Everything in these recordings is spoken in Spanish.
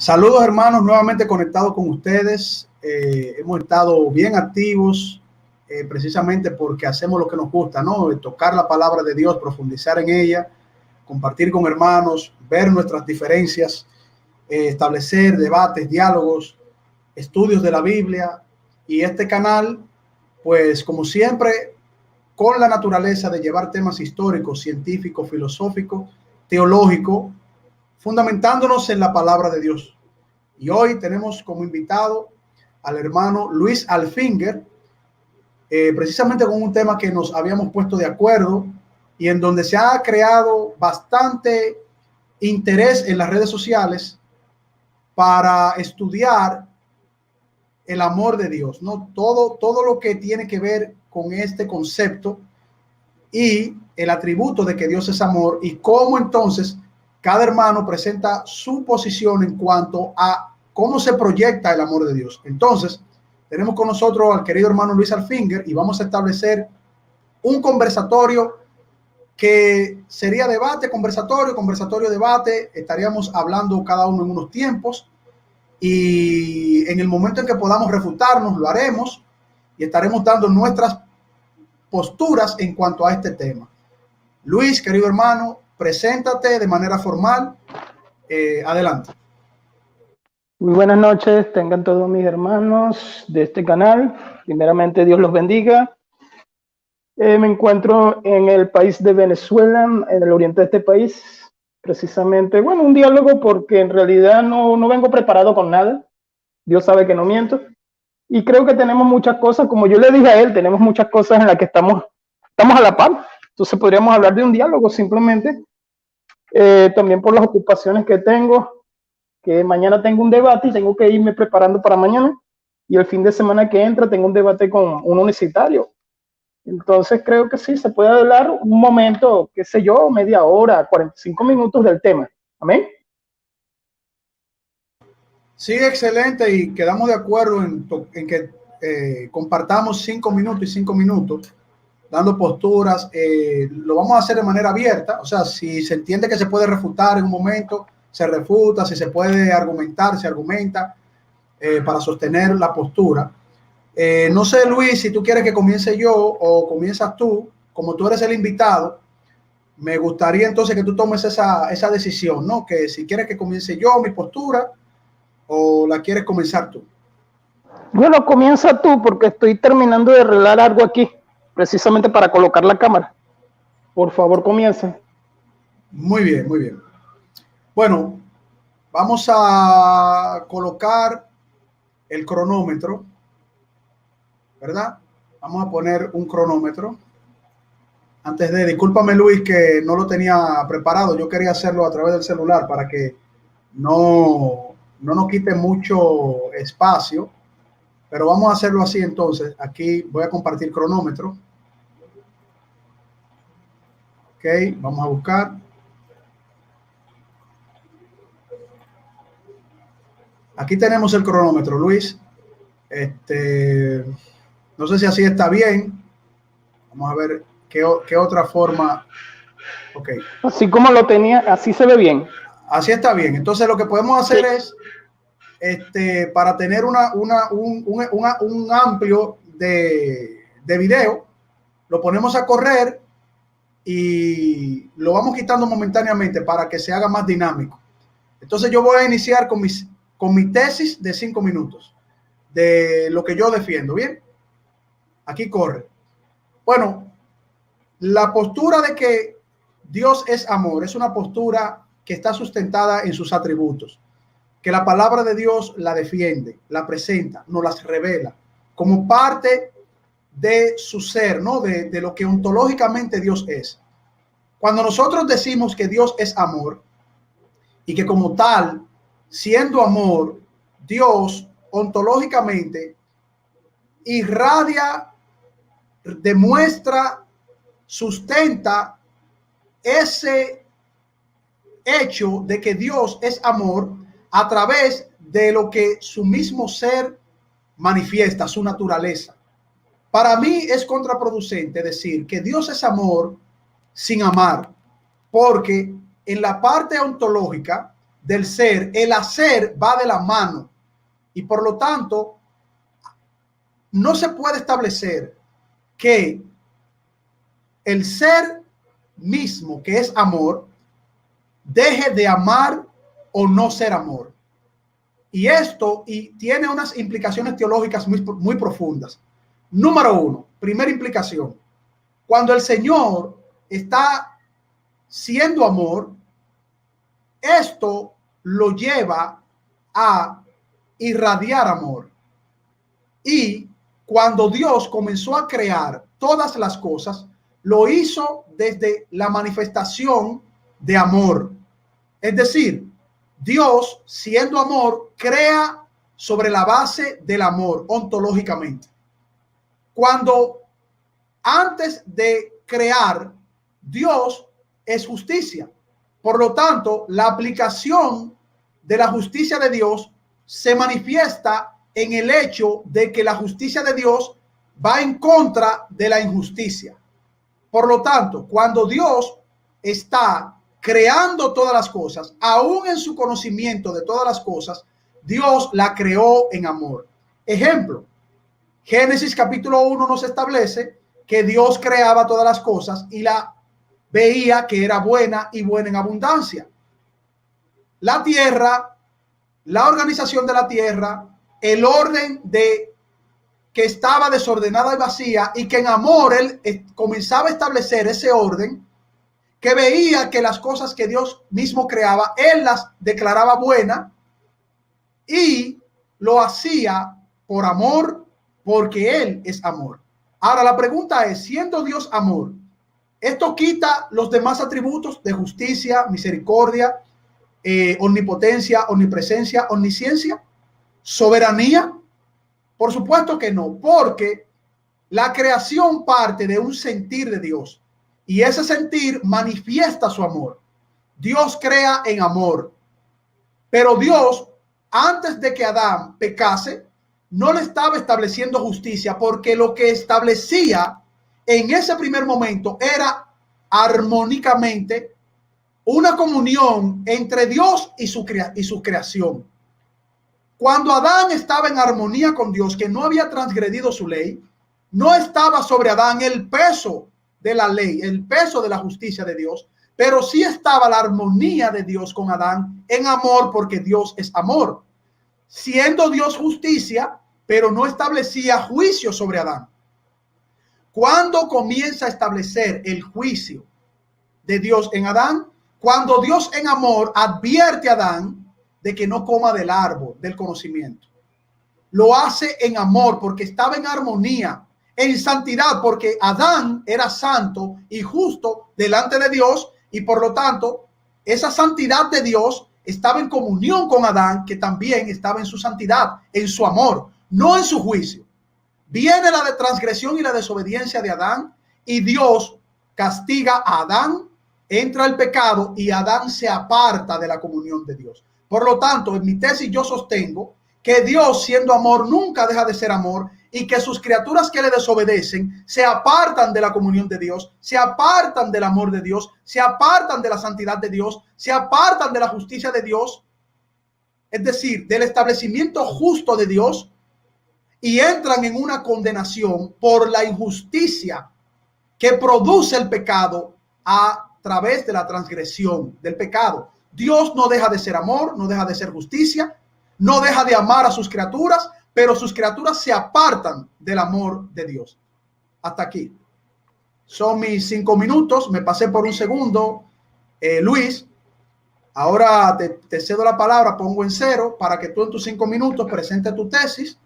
Saludos hermanos, nuevamente conectados con ustedes. Hemos estado bien activos precisamente porque hacemos lo que nos gusta, ¿no? Tocar la palabra de Dios, profundizar en ella, compartir con hermanos, ver nuestras diferencias, establecer debates, diálogos, estudios de la Biblia. Y este canal, pues como siempre, con la naturaleza de llevar temas históricos, científicos, filosóficos, teológicos, fundamentándonos en la palabra de Dios. Y hoy tenemos como invitado al hermano Luis Alfinger, precisamente con un tema que nos habíamos puesto de acuerdo y en donde se ha creado bastante interés en las redes sociales para estudiar el amor de Dios, ¿no? Todo lo que tiene que ver con este concepto y el atributo de que Dios es amor y cómo entonces cada hermano presenta su posición en cuanto a cómo se proyecta el amor de Dios. Entonces, tenemos con nosotros al querido hermano Luis Alfinger y vamos a establecer un conversatorio que sería debate, conversatorio, debate. Estaríamos hablando cada uno en unos tiempos y en el momento en que podamos refutarnos, lo haremos y estaremos dando nuestras posturas en cuanto a este tema. Luis, querido hermano, preséntate de manera formal. Adelante. Muy buenas noches, tengan todos mis hermanos de este canal. Primeramente, Dios los bendiga. Me encuentro en el país de Venezuela, en el oriente de este país. Precisamente, bueno, un diálogo porque en realidad no vengo preparado con nada. Dios sabe que no miento. Y creo que tenemos muchas cosas, como yo le dije a él, tenemos muchas cosas en las que estamos a la par. Entonces podríamos hablar de un diálogo simplemente. También por las ocupaciones que tengo, que mañana tengo un debate y tengo que irme preparando para mañana, y el fin de semana que entra tengo un debate con un universitario. Entonces creo que sí, se puede hablar un momento, qué sé yo, media hora, 45 minutos del tema. Amén. Sí, excelente, y quedamos de acuerdo en que compartamos 5 minutos y 5 minutos, dando posturas. Lo vamos a hacer de manera abierta, o sea, si se entiende que se puede refutar en un momento, se refuta, si se puede argumentar, se argumenta para sostener la postura. No sé, Luis, si tú quieres que comience yo o comienzas tú, como tú eres el invitado, me gustaría entonces que tú tomes esa decisión, ¿no? Que si quieres que comience yo mi postura o la quieres comenzar tú. Bueno, comienza tú porque estoy terminando de arreglar algo aquí, precisamente para colocar la cámara. Por favor, comienza. Muy bien, muy bien. Bueno, vamos a colocar el cronómetro, ¿verdad? Vamos a poner un cronómetro. Discúlpame Luis que no lo tenía preparado, yo quería hacerlo a través del celular para que no nos quite mucho espacio, pero vamos a hacerlo así entonces. Aquí voy a compartir cronómetro. Ok, vamos a buscar. Aquí tenemos el cronómetro, Luis. No sé si así está bien. Vamos a ver qué otra forma. Ok. Así como lo tenía, así se ve bien. Así está bien. Entonces lo que podemos hacer es, para tener un amplio de video, lo ponemos a correr y lo vamos quitando momentáneamente para que se haga más dinámico. Entonces yo voy a iniciar con mi tesis de 5 minutos de lo que yo defiendo. Bien, aquí corre. Bueno, la postura de que Dios es amor es una postura que está sustentada en sus atributos, que la palabra de Dios la defiende, la presenta, nos las revela como parte de su ser, ¿no? De lo que ontológicamente Dios es. Cuando nosotros decimos que Dios es amor y que como tal, siendo amor, Dios ontológicamente irradia, demuestra, sustenta ese hecho de que Dios es amor a través de lo que su mismo ser manifiesta, su naturaleza. Para mí es contraproducente decir que Dios es amor sin amar, porque en la parte ontológica del ser, el hacer va de la mano y por lo tanto no se puede establecer que el ser mismo, que es amor, deje de amar o no ser amor. Y esto tiene unas implicaciones teológicas muy profundas. Número uno, primera implicación. Cuando el Señor está siendo amor, esto lo lleva a irradiar amor. Y cuando Dios comenzó a crear todas las cosas, lo hizo desde la manifestación de amor. Es decir, Dios, siendo amor, crea sobre la base del amor ontológicamente. Cuando antes de crear, Dios es justicia. Por lo tanto, la aplicación de la justicia de Dios se manifiesta en el hecho de que la justicia de Dios va en contra de la injusticia. Por lo tanto, cuando Dios está creando todas las cosas, aún en su conocimiento de todas las cosas, Dios la creó en amor. Ejemplo, Génesis capítulo 1 nos establece que Dios creaba todas las cosas y la veía que era buena y buena en abundancia. La tierra, la organización de la tierra, el orden de que estaba desordenada y vacía y que en amor él comenzaba a establecer ese orden, que veía que las cosas que Dios mismo creaba, él las declaraba buenas y lo hacía por amor, porque él es amor. Ahora la pregunta es, siendo Dios amor, ¿esto quita los demás atributos de justicia, misericordia, omnipotencia, omnipresencia, omnisciencia, soberanía? Por supuesto que no, porque la creación parte de un sentir de Dios y ese sentir manifiesta su amor. Dios crea en amor, pero Dios, antes de que Adán pecase, no le estaba estableciendo justicia, porque lo que establecía en ese primer momento era armónicamente una comunión entre Dios y su creación. Cuando Adán estaba en armonía con Dios, que no había transgredido su ley, no estaba sobre Adán el peso de la ley, el peso de la justicia de Dios, pero sí estaba la armonía de Dios con Adán en amor, porque Dios es amor. Siendo Dios justicia, pero no establecía juicio sobre Adán. ¿Cuándo comienza a establecer el juicio de Dios en Adán? Cuando Dios en amor advierte a Adán de que no coma del árbol del conocimiento. Lo hace en amor porque estaba en armonía, en santidad, porque Adán era santo y justo delante de Dios y por lo tanto esa santidad de Dios estaba en comunión con Adán, que también estaba en su santidad, en su amor, no en su juicio. Viene la de transgresión y la desobediencia de Adán y Dios castiga a Adán, entra el pecado y Adán se aparta de la comunión de Dios. Por lo tanto, en mi tesis yo sostengo que Dios, siendo amor, nunca deja de ser amor y que sus criaturas que le desobedecen se apartan de la comunión de Dios, se apartan del amor de Dios, se apartan de la santidad de Dios, se apartan de la justicia de Dios, es decir, del establecimiento justo de Dios, y entran en una condenación por la injusticia que produce el pecado a través de la transgresión del pecado. Dios no deja de ser amor, no deja de ser justicia, no deja de amar a sus criaturas, pero sus criaturas se apartan del amor de Dios. Hasta aquí. Son mis 5 minutos, me pasé por un segundo. Luis, ahora te cedo la palabra, pongo en 0 para que tú en tus 5 minutos presentes tu tesis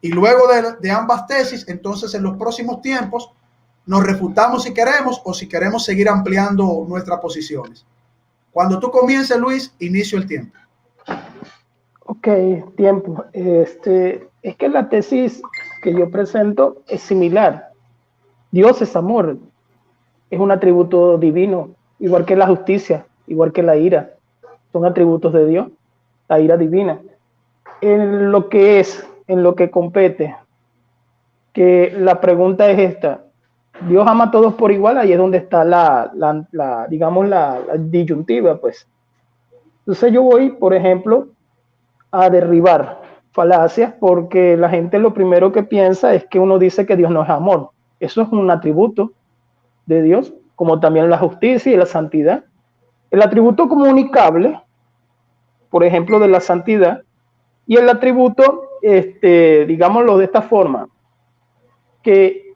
y luego de ambas tesis, entonces en los próximos tiempos nos refutamos si queremos o si queremos seguir ampliando nuestras posiciones. Cuando tú comiences, Luis, inicio el tiempo. Ok, tiempo. Es que la tesis que yo presento es similar. Dios es amor, es un atributo divino, igual que la justicia, igual que la ira. Son atributos de Dios, la ira divina. En lo que compete, que la pregunta es esta: Dios ama a todos por igual. Ahí es donde está digamos, la disyuntiva, pues. Entonces yo voy, por ejemplo, a derribar falacias porque la gente lo primero que piensa es que uno dice que Dios no es amor. Eso es un atributo de Dios, como también la justicia y la santidad. El atributo comunicable, por ejemplo, de la santidad, y el atributo, digámoslo de esta forma, que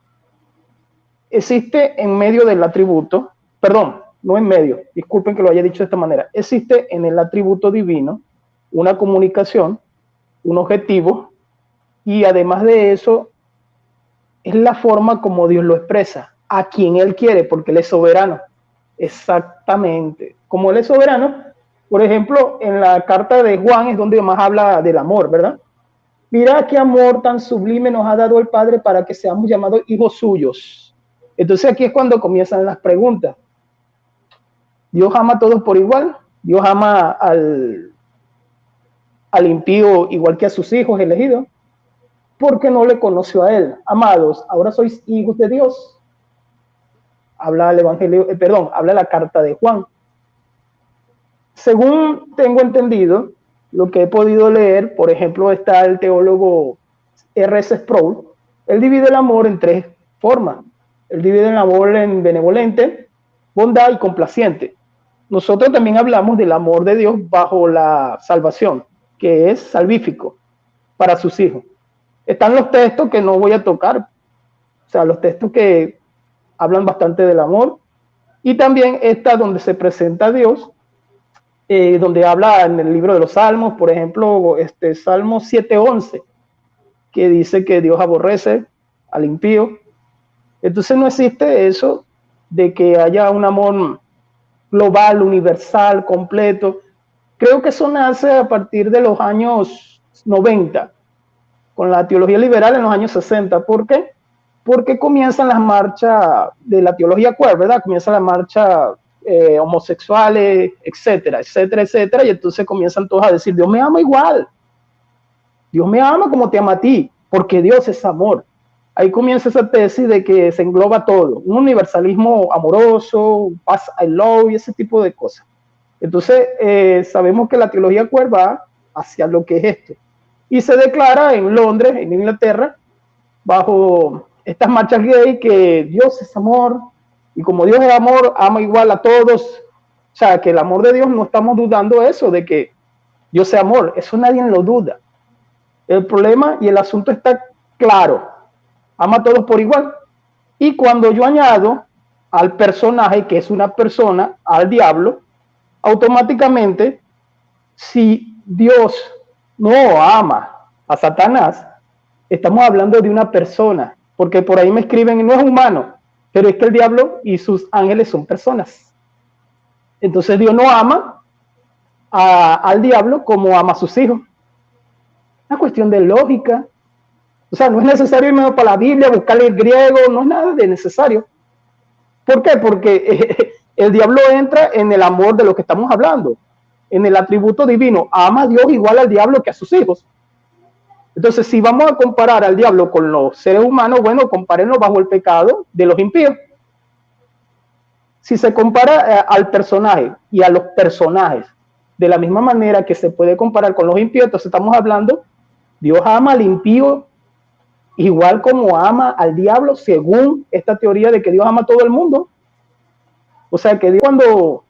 existe en medio del atributo, perdón, no en medio, disculpen que lo haya dicho de esta manera, existe en el atributo divino una comunicación, un objetivo, y además de eso, es la forma como Dios lo expresa, a quien Él quiere, porque Él es soberano. Exactamente. Como Él es soberano, por ejemplo, en la carta de Juan es donde más habla del amor, ¿verdad? Mira qué amor tan sublime nos ha dado el Padre para que seamos llamados hijos suyos. Entonces aquí es cuando comienzan las preguntas. ¿Dios ama a todos por igual? ¿Dios ama al impío igual que a sus hijos elegidos? Porque no le conoció a Él. Amados, ahora sois hijos de Dios. Habla el Evangelio, habla la carta de Juan. Según tengo entendido, lo que he podido leer, por ejemplo, está el teólogo R.C. Sproul. Él divide el amor en tres formas. Él divide el amor en benevolente, bondad y complaciente. Nosotros también hablamos del amor de Dios bajo la salvación, que es salvífico para sus hijos. Están los textos que no voy a tocar, o sea, los textos que hablan bastante del amor, y también está donde se presenta a Dios, donde habla en el libro de los Salmos, por ejemplo, Salmo 7:11, que dice que Dios aborrece al impío. Entonces no existe eso de que haya un amor global, universal, completo. Creo que eso nace a partir de los años 90, con la teología liberal en los años 60. ¿Por qué? Porque comienzan las marchas de la teología queer, ¿verdad? Comienzan las marchas homosexuales, etcétera, etcétera, etcétera, y entonces comienzan todos a decir, Dios me ama igual, Dios me ama como te ama a ti, porque Dios es amor. Ahí comienza esa tesis de que se engloba todo, un universalismo amoroso, paz, I love y ese tipo de cosas. Entonces, sabemos que la teología queer va hacia lo que es esto. Y se declara en Londres, en Inglaterra, bajo estas marchas gay, que Dios es amor, y como Dios es amor, ama igual a todos. O sea, que el amor de Dios, no estamos dudando eso, de que Dios sea amor, eso nadie lo duda. El problema y el asunto está claro, ama a todos por igual. Y cuando yo añado al personaje, que es una persona, al diablo, automáticamente, si Dios no ama a Satanás, estamos hablando de una persona, porque por ahí me escriben, no es humano, pero es que el diablo y sus ángeles son personas. Entonces Dios no ama al diablo como ama a sus hijos. Una cuestión de lógica. O sea, no es necesario irme para la Biblia, buscarle el griego, no es nada de necesario. ¿Por qué? Porque el diablo entra en el amor de lo que estamos hablando, en el atributo divino. Ama a Dios igual al diablo que a sus hijos. Entonces, si vamos a comparar al diablo con los seres humanos, bueno, compárenlo bajo el pecado de los impíos. Si se compara al personaje y a los personajes de la misma manera que se puede comparar con los impíos, entonces estamos hablando, Dios ama al impío igual como ama al diablo, según esta teoría de que Dios ama a todo el mundo. O sea, que Dios cuando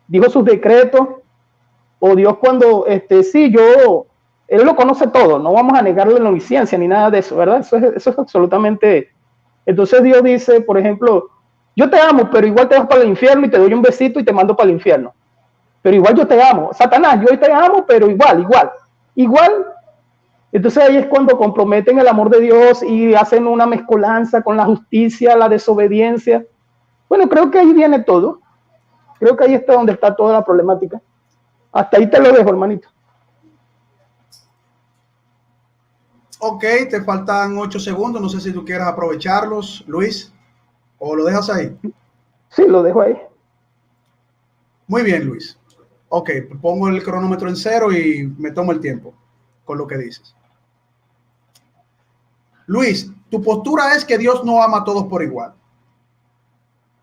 dijo sus decretos, o Dios cuando, sí, Él lo conoce todo, no vamos a negarle la omnisciencia ni nada de eso, ¿verdad? Eso es absolutamente... Entonces Dios dice, por ejemplo, yo te amo, pero igual te vas para el infierno y te doy un besito y te mando para el infierno. Pero igual yo te amo. Satanás, yo te amo, pero igual. Entonces ahí es cuando comprometen el amor de Dios y hacen una mezcolanza con la justicia, la desobediencia. Bueno, creo que ahí viene todo. Creo que ahí está donde está toda la problemática. Hasta ahí te lo dejo, hermanito. Ok, te faltan 8 segundos. No sé si tú quieras aprovecharlos, Luis, o lo dejas ahí. Sí, lo dejo ahí. Muy bien, Luis. Ok, pongo el cronómetro en 0 y me tomo el tiempo con lo que dices. Luis, tu postura es que Dios no ama a todos por igual.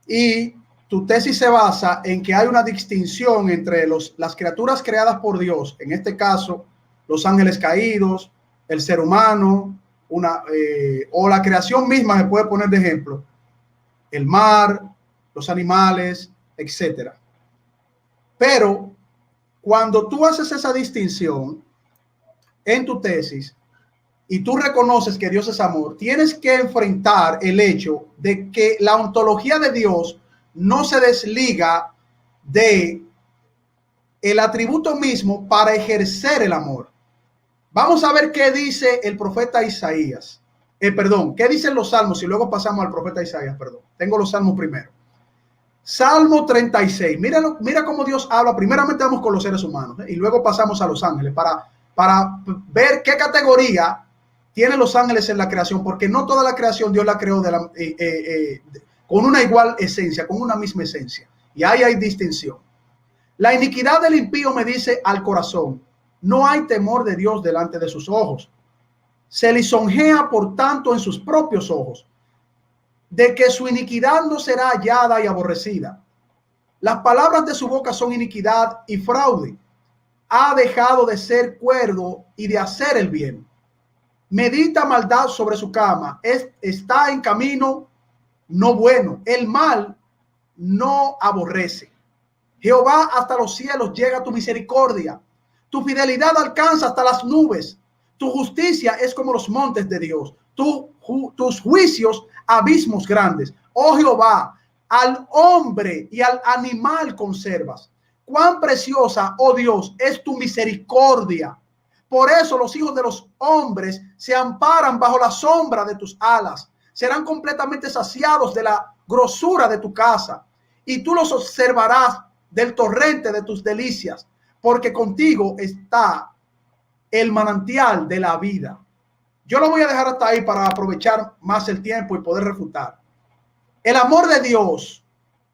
Y tu tesis se basa en que hay una distinción entre las criaturas creadas por Dios, en este caso, los ángeles caídos, el ser humano, o la creación misma, se puede poner de ejemplo, el mar, los animales, etcétera. Pero cuando tú haces esa distinción en tu tesis y tú reconoces que Dios es amor, tienes que enfrentar el hecho de que la ontología de Dios no se desliga de el atributo mismo para ejercer el amor. Vamos a ver qué dice el profeta Isaías. ¿Qué dicen los salmos? Y luego pasamos al profeta Isaías, Tengo los salmos primero. Salmo 36. Mira cómo Dios habla. Primeramente vamos con los seres humanos, y luego pasamos a los ángeles para ver qué categoría tienen los ángeles en la creación, porque no toda la creación Dios la creó con una igual esencia, con una misma esencia. Y ahí hay distinción. La iniquidad del impío me dice al corazón: no hay temor de Dios delante de sus ojos. Se lisonjea por tanto en sus propios ojos, de que su iniquidad no será hallada y aborrecida. Las palabras de su boca son iniquidad y fraude. Ha dejado de ser cuerdo y de hacer el bien. Medita maldad sobre su cama. Está en camino no bueno. El mal no aborrece. Jehová, hasta los cielos llega tu misericordia. Tu fidelidad alcanza hasta las nubes. Tu justicia es como los montes de Dios. Tus juicios, abismos grandes. Oh Jehová, al hombre y al animal conservas. Cuán preciosa, oh Dios, es tu misericordia. Por eso los hijos de los hombres se amparan bajo la sombra de tus alas. Serán completamente saciados de la grosura de tu casa, y tú los observarás del torrente de tus delicias, porque contigo está el manantial de la vida. Yo lo voy a dejar hasta ahí para aprovechar más el tiempo y poder refutar. El amor de Dios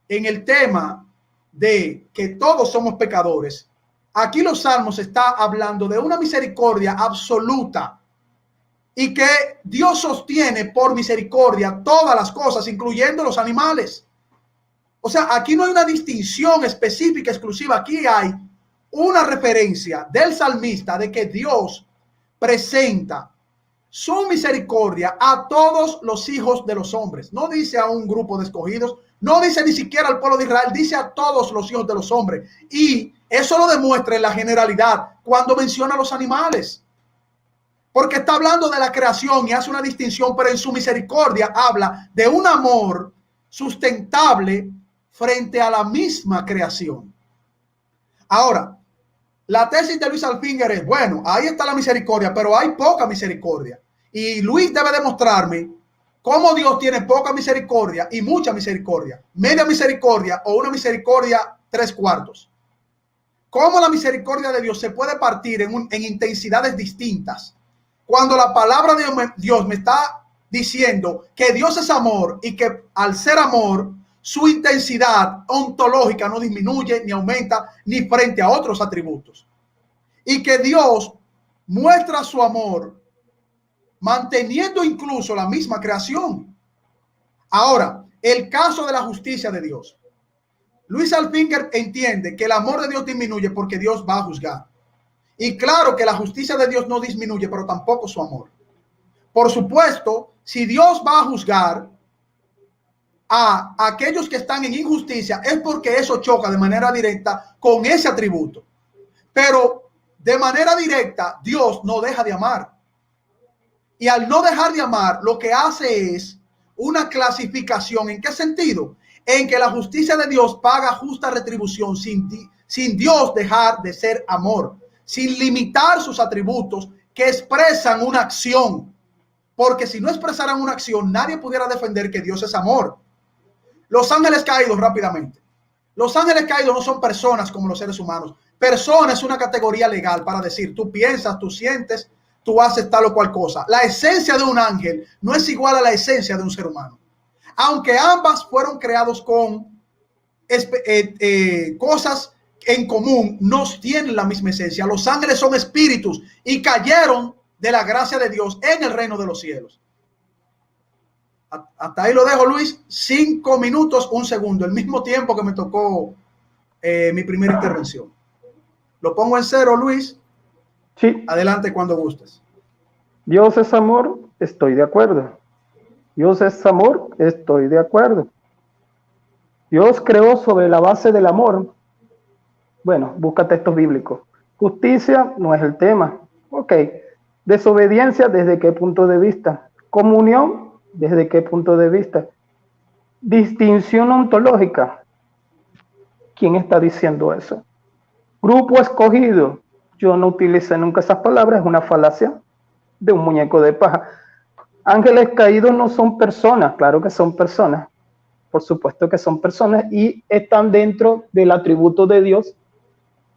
en el tema de que todos somos pecadores. Aquí los salmos está hablando de una misericordia absoluta y que Dios sostiene por misericordia todas las cosas, incluyendo los animales. O sea, aquí no hay una distinción específica, exclusiva. Aquí hay una referencia del salmista de que Dios presenta su misericordia a todos los hijos de los hombres. No dice a un grupo de escogidos, no dice ni siquiera al pueblo de Israel, dice a todos los hijos de los hombres. Y eso lo demuestra en la generalidad cuando menciona a los animales. Porque está hablando de la creación y hace una distinción, pero en su misericordia habla de un amor sustentable frente a la misma creación. Ahora, la tesis de Luis Alfinger es, bueno, ahí está la misericordia, pero hay poca misericordia. Y Luis debe demostrarme cómo Dios tiene poca misericordia y mucha misericordia, media misericordia o una misericordia 3/4. Cómo la misericordia de Dios se puede partir en intensidades distintas. Cuando la palabra de Dios me está diciendo que Dios es amor y que al ser amor, su intensidad ontológica no disminuye ni aumenta ni frente a otros atributos. Y que Dios muestra su amor manteniendo incluso la misma creación. Ahora, el caso de la justicia de Dios. Luis Alfinger entiende que el amor de Dios disminuye porque Dios va a juzgar. Y claro que la justicia de Dios no disminuye, pero tampoco su amor. Por supuesto, si Dios va a juzgar a aquellos que están en injusticia, es porque eso choca de manera directa con ese atributo. Pero de manera directa, Dios no deja de amar. Y al no dejar de amar, lo que hace es una clasificación. ¿En qué sentido? En que la justicia de Dios paga justa retribución sin Dios dejar de ser amor, sin limitar sus atributos que expresan una acción. Porque si no expresaran una acción, nadie pudiera defender que Dios es amor. Los ángeles caídos, rápidamente. Los ángeles caídos no son personas como los seres humanos. Persona es una categoría legal para decir, tú piensas, tú sientes, tú haces tal o cual cosa. La esencia de un ángel no es igual a la esencia de un ser humano. Aunque ambas fueron creados con cosas en común, no tienen la misma esencia. Los ángeles son espíritus y cayeron de la gracia de Dios en el reino de los cielos. Hasta ahí lo dejo, Luis. 5 minutos, 1 segundo, el mismo tiempo que me tocó mi primera intervención. Lo pongo en 0, Luis. Sí. Adelante cuando gustes. Dios es amor, estoy de acuerdo. Dios es amor, estoy de acuerdo. Dios creó sobre la base del amor. Bueno, busca textos bíblicos. Justicia no es el tema. Ok. Desobediencia, ¿desde qué punto de vista? Comunión, ¿desde qué punto de vista? Distinción ontológica. ¿Quién está diciendo eso? Grupo escogido. Yo no utilicé nunca esas palabras, es una falacia de un muñeco de paja. Ángeles caídos no son personas, claro que son personas, por supuesto que son personas y están dentro del atributo de Dios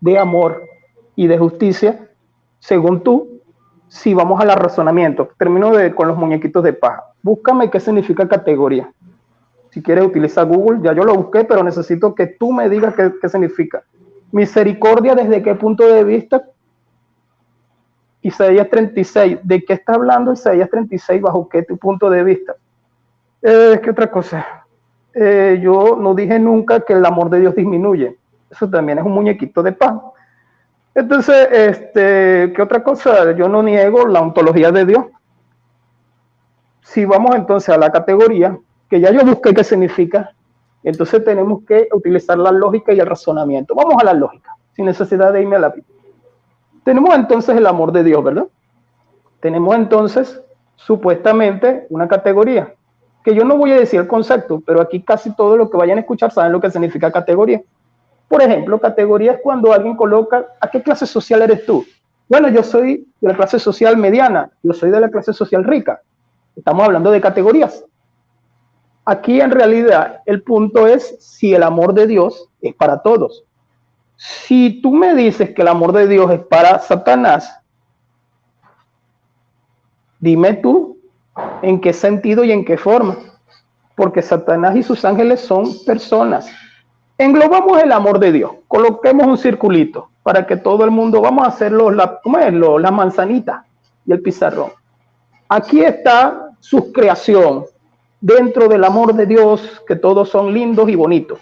de amor y de justicia, según tú, si vamos al razonamiento. Termino con los muñequitos de paja. Búscame qué significa categoría. Si quieres utilizar Google, ya yo lo busqué, pero necesito que tú me digas qué significa. Misericordia, ¿desde qué punto de vista? Isaías 36, ¿de qué está hablando Isaías 36? ¿Bajo qué punto de vista? ¿Qué otra cosa? Yo no dije nunca que el amor de Dios disminuye. Eso también es un muñequito de pan. Entonces, ¿qué otra cosa? Yo no niego la ontología de Dios. Si vamos entonces a la categoría, que ya yo busqué qué significa, entonces tenemos que utilizar la lógica y el razonamiento. Vamos a la lógica, sin necesidad de irme a la Biblia. Tenemos entonces el amor de Dios, ¿verdad? Tenemos entonces, supuestamente, una categoría, que yo no voy a decir el concepto, pero aquí casi todos los que vayan a escuchar saben lo que significa categoría. Por ejemplo, categoría es cuando alguien coloca, ¿a qué clase social eres tú? Bueno, yo soy de la clase social mediana, yo soy de la clase social rica. Estamos hablando de categorías. Aquí en realidad el punto es si el amor de Dios es para todos. Si tú me dices que el amor de Dios es para Satanás, dime tú en qué sentido y en qué forma. Porque Satanás y sus ángeles son personas. Englobamos el amor de Dios. Coloquemos un circulito para que todo el mundo, vamos a hacerlo, la manzanita y el pizarrón. Aquí está su creación dentro del amor de Dios, que todos son lindos y bonitos.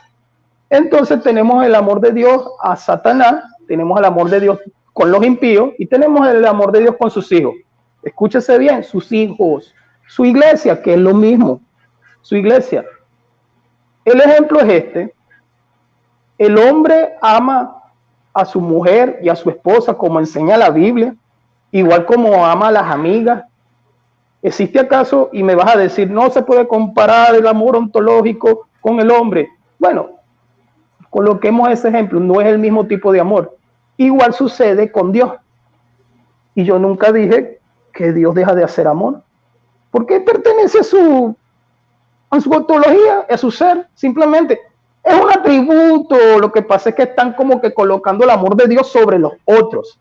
Entonces tenemos el amor de Dios a Satanás, tenemos el amor de Dios con los impíos y tenemos el amor de Dios con sus hijos. Escúchese bien, sus hijos, su iglesia, que es lo mismo, su iglesia. El ejemplo es este. El hombre ama a su mujer y a su esposa como enseña la Biblia, igual como ama a las amigas. ¿Existe acaso? Y me vas a decir, no se puede comparar el amor ontológico con el hombre. Bueno, coloquemos ese ejemplo, no es el mismo tipo de amor. Igual sucede con Dios. Y yo nunca dije que Dios deja de hacer amor, porque pertenece a su ontología, a su ser, simplemente. Es un atributo, lo que pasa es que están como que colocando el amor de Dios sobre los otros.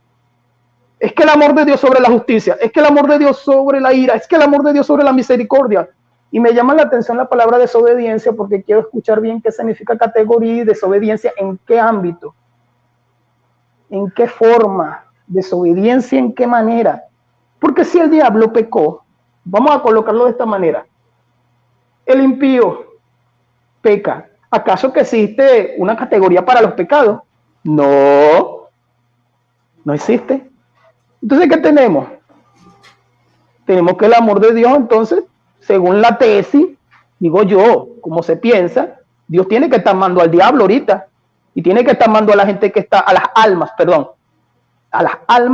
Es que el amor de Dios sobre la justicia, es que el amor de Dios sobre la ira, es que el amor de Dios sobre la misericordia. Y me llama la atención la palabra desobediencia porque quiero escuchar bien qué significa categoría y desobediencia, en qué ámbito, en qué forma, desobediencia en qué manera. Porque si el diablo pecó, vamos a colocarlo de esta manera, el impío peca. ¿Acaso que existe una categoría para los pecados? No, no existe. Entonces, ¿qué tenemos? Tenemos que el amor de Dios, entonces, según la tesis, digo yo, como se piensa, Dios tiene que estar amando al diablo ahorita y tiene que estar amando a la gente que está, a las almas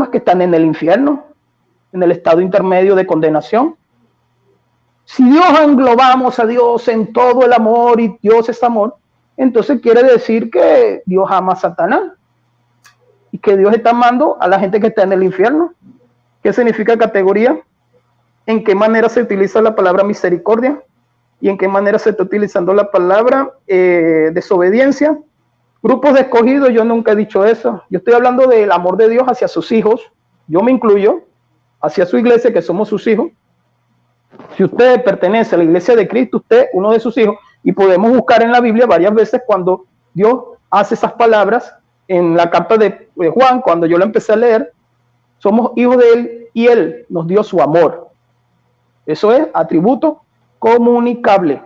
que están en el infierno, en el estado intermedio de condenación. Si Dios englobamos a Dios en todo el amor y Dios es amor, entonces quiere decir que Dios ama a Satanás y que Dios está amando a la gente que está en el infierno. ¿Qué significa categoría? ¿En qué manera se utiliza la palabra misericordia? ¿Y en qué manera se está utilizando la palabra desobediencia? Grupos de escogidos, yo nunca he dicho eso. Yo estoy hablando del amor de Dios hacia sus hijos. Yo me incluyo hacia su iglesia, que somos sus hijos. Si usted pertenece a la iglesia de Cristo, usted uno de sus hijos, y podemos buscar en la Biblia varias veces cuando Dios hace esas palabras en la carta de Juan, cuando yo la empecé a leer, somos hijos de Él y Él nos dio su amor. Eso es atributo comunicable.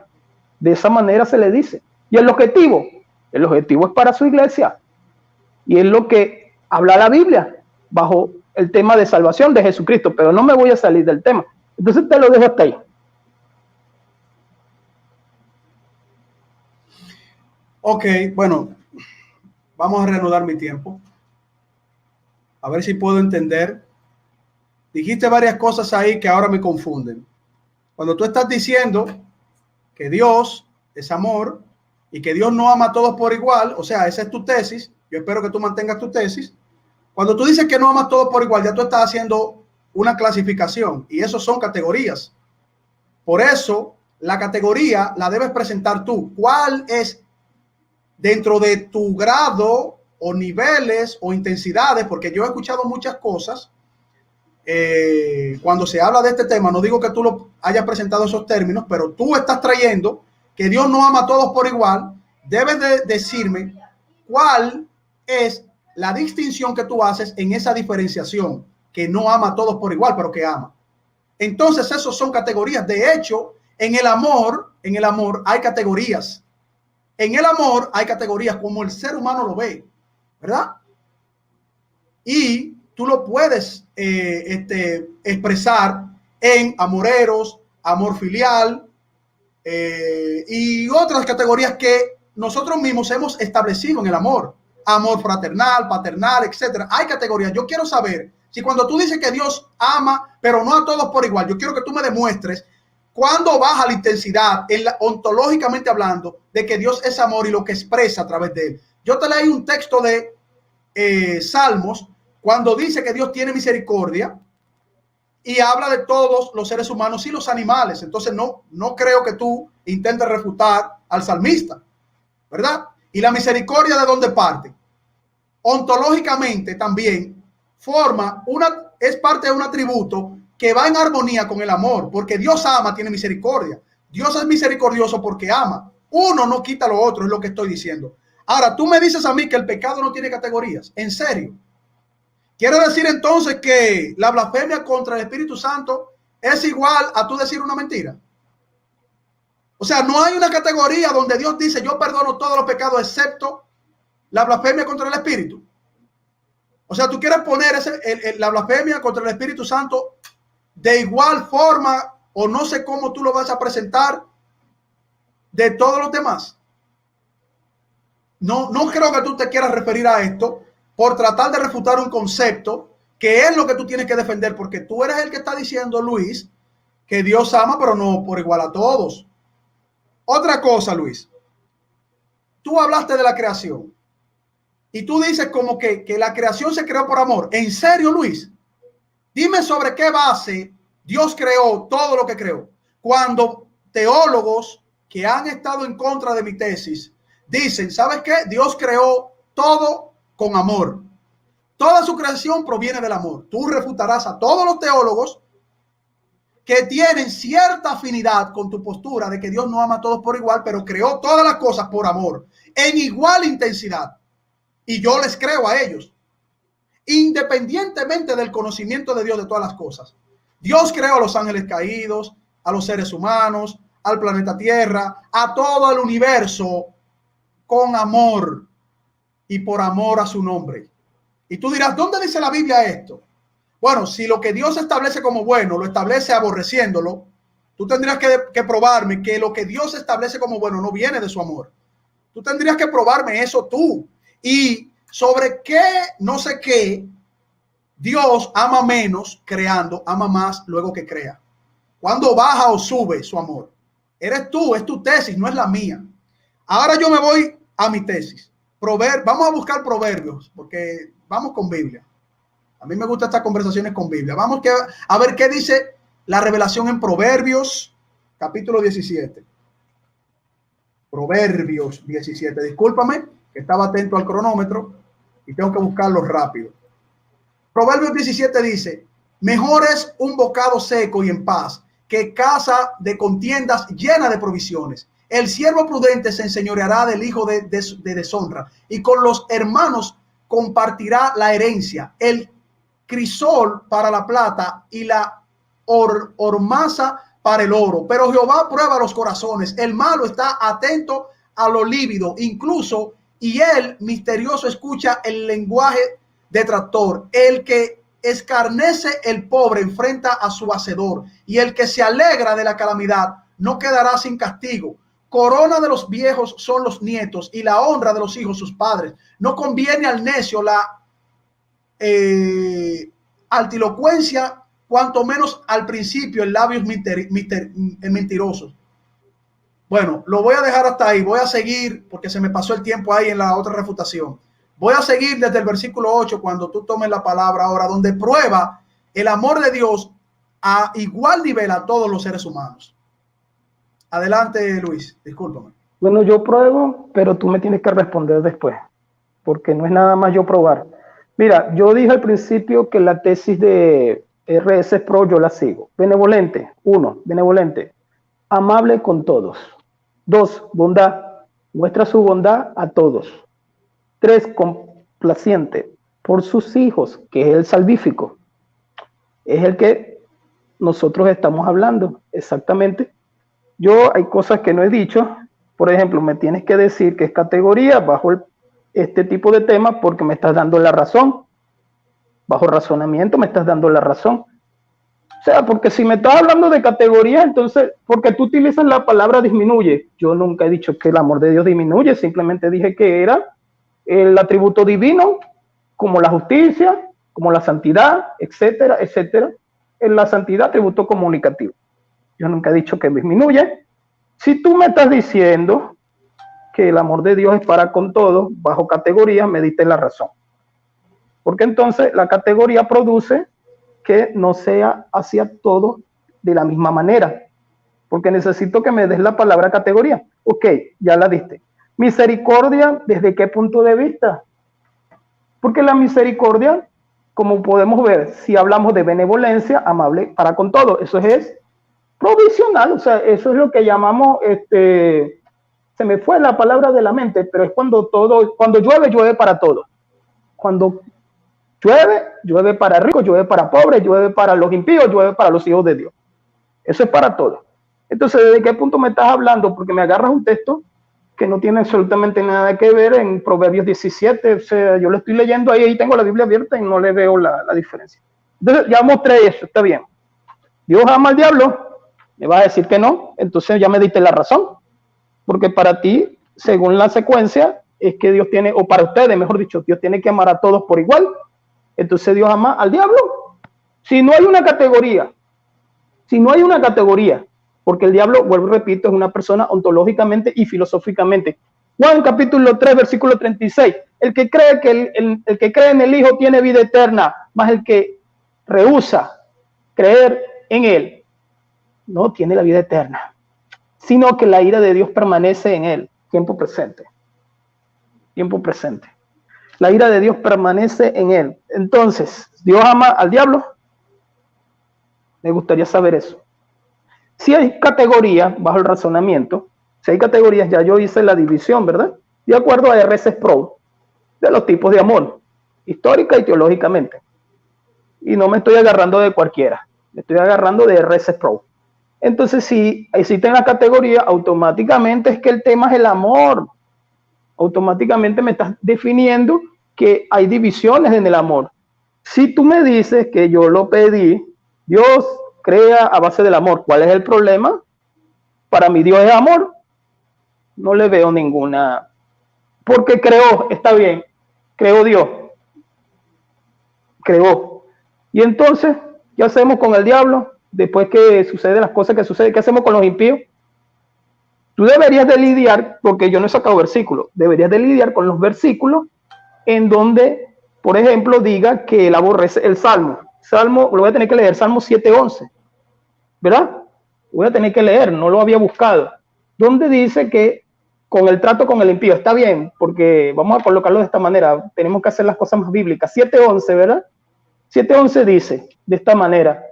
De esa manera se le dice. Y el objetivo es para su iglesia. Y es lo que habla la Biblia bajo el tema de salvación de Jesucristo. Pero no me voy a salir del tema. Entonces te lo dejo hasta ahí. Ok, bueno, vamos a reanudar mi tiempo. A ver si puedo entender. Dijiste varias cosas ahí que ahora me confunden. Cuando tú estás diciendo que Dios es amor y que Dios no ama a todos por igual, o sea, esa es tu tesis. Yo espero que tú mantengas tu tesis. Cuando tú dices que no ama a todos por igual, ya tú estás haciendo una clasificación y eso son categorías. Por eso, la categoría la debes presentar tú. ¿Cuál es dentro de tu grado o niveles o intensidades? Porque yo he escuchado muchas cosas. Cuando se habla de este tema, no digo que tú lo hayas presentado esos términos, pero tú estás trayendo que Dios no ama a todos por igual. Debes de decirme cuál es la distinción que tú haces en esa diferenciación, que no ama a todos por igual, pero que ama. Entonces, esos son categorías. De hecho, en el amor hay categorías. En el amor hay categorías como el ser humano lo ve, ¿verdad? Y tú lo puedes expresar en amoreros, amor filial y otras categorías que nosotros mismos hemos establecido en el amor. Amor fraternal, paternal, etcétera. Hay categorías. Yo quiero saber si cuando tú dices que Dios ama, pero no a todos por igual, yo quiero que tú me demuestres cuándo baja la intensidad, ontológicamente hablando, de que Dios es amor y lo que expresa a través de él. Yo te leí un texto de Salmos, cuando dice que Dios tiene misericordia y habla de todos los seres humanos y los animales. Entonces no creo que tú intentes refutar al salmista, ¿verdad? Y la misericordia, ¿de dónde parte? Ontológicamente también es parte de un atributo que va en armonía con el amor, porque Dios ama, tiene misericordia. Dios es misericordioso porque ama. Uno no quita lo otro, es lo que estoy diciendo. Ahora, tú me dices a mí que el pecado no tiene categorías. ¿En serio? ¿Quiere decir entonces que la blasfemia contra el Espíritu Santo es igual a tú decir una mentira? O sea, no hay una categoría donde Dios dice yo perdono todos los pecados excepto la blasfemia contra el Espíritu. O sea, tú quieres poner la blasfemia contra el Espíritu Santo de igual forma, o no sé cómo tú lo vas a presentar, de todos los demás. No creo que tú te quieras referir a esto por tratar de refutar un concepto que es lo que tú tienes que defender, porque tú eres el que está diciendo, Luis, que Dios ama, pero no por igual a todos. Otra cosa, Luis, tú hablaste de la creación y tú dices como que la creación se creó por amor. ¿En serio, Luis? Dime sobre qué base Dios creó todo lo que creó. Cuando teólogos que han estado en contra de mi tesis dicen, ¿sabes qué? Dios creó todo con amor. Toda su creación proviene del amor. Tú refutarás a todos los teólogos que tienen cierta afinidad con tu postura de que Dios no ama a todos por igual, pero creó todas las cosas por amor, en igual intensidad. Y yo les creo a ellos, independientemente del conocimiento de Dios de todas las cosas. Dios creó a los ángeles caídos, a los seres humanos, al planeta Tierra, a todo el universo con amor y por amor a su nombre. Y tú dirás, ¿dónde dice la Biblia esto? Bueno, si lo que Dios establece como bueno lo establece aborreciéndolo, tú tendrías que probarme que lo que Dios establece como bueno no viene de su amor. Tú tendrías que probarme eso tú. Y sobre qué, no sé qué, Dios ama menos creando, ama más luego que crea. ¿Cuándo baja o sube su amor? Eres tú, es tu tesis, no es la mía. Ahora yo me voy a mi tesis. Vamos a buscar proverbios, porque vamos con Biblia. A mí me gustan estas conversaciones con Biblia. Vamos a ver qué dice la revelación en Proverbios, capítulo 17. Proverbios 17. Discúlpame, que estaba atento al cronómetro y tengo que buscarlo rápido. Proverbios 17 dice, mejor es un bocado seco y en paz que casa de contiendas llena de provisiones. El siervo prudente se enseñoreará del hijo de deshonra y con los hermanos compartirá la herencia. El crisol para la plata y la hormaza para el oro, pero Jehová prueba los corazones. El malo está atento a lo lívido, incluso, y él misterioso escucha el lenguaje detractor. El que escarnece el pobre enfrenta a su hacedor, y el que se alegra de la calamidad no quedará sin castigo. Corona de los viejos son los nietos, y la honra de los hijos sus padres. No conviene al necio la altilocuencia, cuanto menos al principio en labios mentirosos. Bueno, lo voy a dejar hasta ahí. Voy a seguir porque se me pasó el tiempo ahí en la otra refutación. Voy a seguir desde el versículo 8 cuando tú tomes la palabra ahora, donde prueba el amor de Dios a igual nivel a todos los seres humanos. Adelante, Luis, discúlpame. Bueno, yo pruebo, pero tú me tienes que responder después, porque no es nada más yo probar. Mira, yo dije al principio que la tesis de RS Pro yo la sigo. Benevolente, 1, benevolente, amable con todos. 2, bondad, muestra su bondad a todos. 3, complaciente por sus hijos, que es el salvífico. Es el que nosotros estamos hablando, exactamente. Yo hay cosas que no he dicho. Por ejemplo, me tienes que decir que es categoría bajo este tipo de temas porque me estás dando la razón. Bajo razonamiento me estás dando la razón. O sea, porque si me estás hablando de categoría, entonces, porque tú utilizas la palabra disminuye. Yo nunca he dicho que el amor de Dios disminuye, simplemente dije que era el atributo divino, como la justicia, como la santidad, etcétera, etcétera. En la santidad, atributo comunicativo. Yo nunca he dicho que disminuye. Si tú me estás diciendo que el amor de Dios es para con todos, bajo categoría, me diste la razón. Porque entonces la categoría produce que no sea hacia todos de la misma manera. Porque necesito que me des la palabra categoría. Ok, ya la diste. Misericordia, ¿desde qué punto de vista? Porque la misericordia, como podemos ver, si hablamos de benevolencia, amable para con todos, eso es provisional, o sea, eso es lo que llamamos, se me fue la palabra de la mente, pero es cuando llueve, llueve para todos. Cuando llueve, llueve para ricos, llueve para pobres, llueve para los impíos, llueve para los hijos de Dios. Eso es para todos. Entonces, ¿desde qué punto me estás hablando? Porque me agarras un texto que no tiene absolutamente nada que ver en Proverbios 17, o sea, yo lo estoy leyendo ahí tengo la Biblia abierta y no le veo la diferencia. Entonces, ya mostré eso, está bien. Dios ama al diablo. Me vas a decir que no, entonces ya me diste la razón, porque para ti, según la secuencia, es que Dios tiene, o para ustedes, mejor dicho, Dios tiene que amar a todos por igual, entonces Dios ama al diablo. Si no hay una categoría, porque el diablo, vuelvo y repito, es una persona ontológicamente y filosóficamente. Juan capítulo 3, versículo 36, el que cree el que cree en el Hijo tiene vida eterna, más el que rehúsa creer en él no tiene la vida eterna, sino que la ira de Dios permanece en él. Tiempo presente. La ira de Dios permanece en él. Entonces, ¿Dios ama al diablo? Me gustaría saber eso. Si hay categorías, bajo el razonamiento, si hay categorías, ya yo hice la división, ¿verdad? De acuerdo a RS Pro, de los tipos de amor, histórica y teológicamente. Y no me estoy agarrando de cualquiera, me estoy agarrando de RS Pro. Entonces, si existe la categoría, automáticamente es que el tema es el amor. Automáticamente me estás definiendo que hay divisiones en el amor. Si tú me dices que yo lo pedí, Dios crea a base del amor. ¿Cuál es el problema? Para mí Dios es amor. No le veo ninguna. Porque creó, está bien, creó Dios. Creó. Y entonces, ¿qué hacemos con el diablo? Después que suceden las cosas que suceden, ¿qué hacemos con los impíos? Tú deberías de lidiar, porque yo no he sacado versículos, deberías de lidiar con los versículos en donde, por ejemplo, diga que él aborrece el Salmo. Lo voy a tener que leer, Salmo 7:11, ¿verdad? Lo voy a tener que leer, no lo había buscado. Donde dice que con el trato con el impío, está bien, porque vamos a colocarlo de esta manera, tenemos que hacer las cosas más bíblicas. 7:11, ¿verdad? 7:11 dice de esta manera,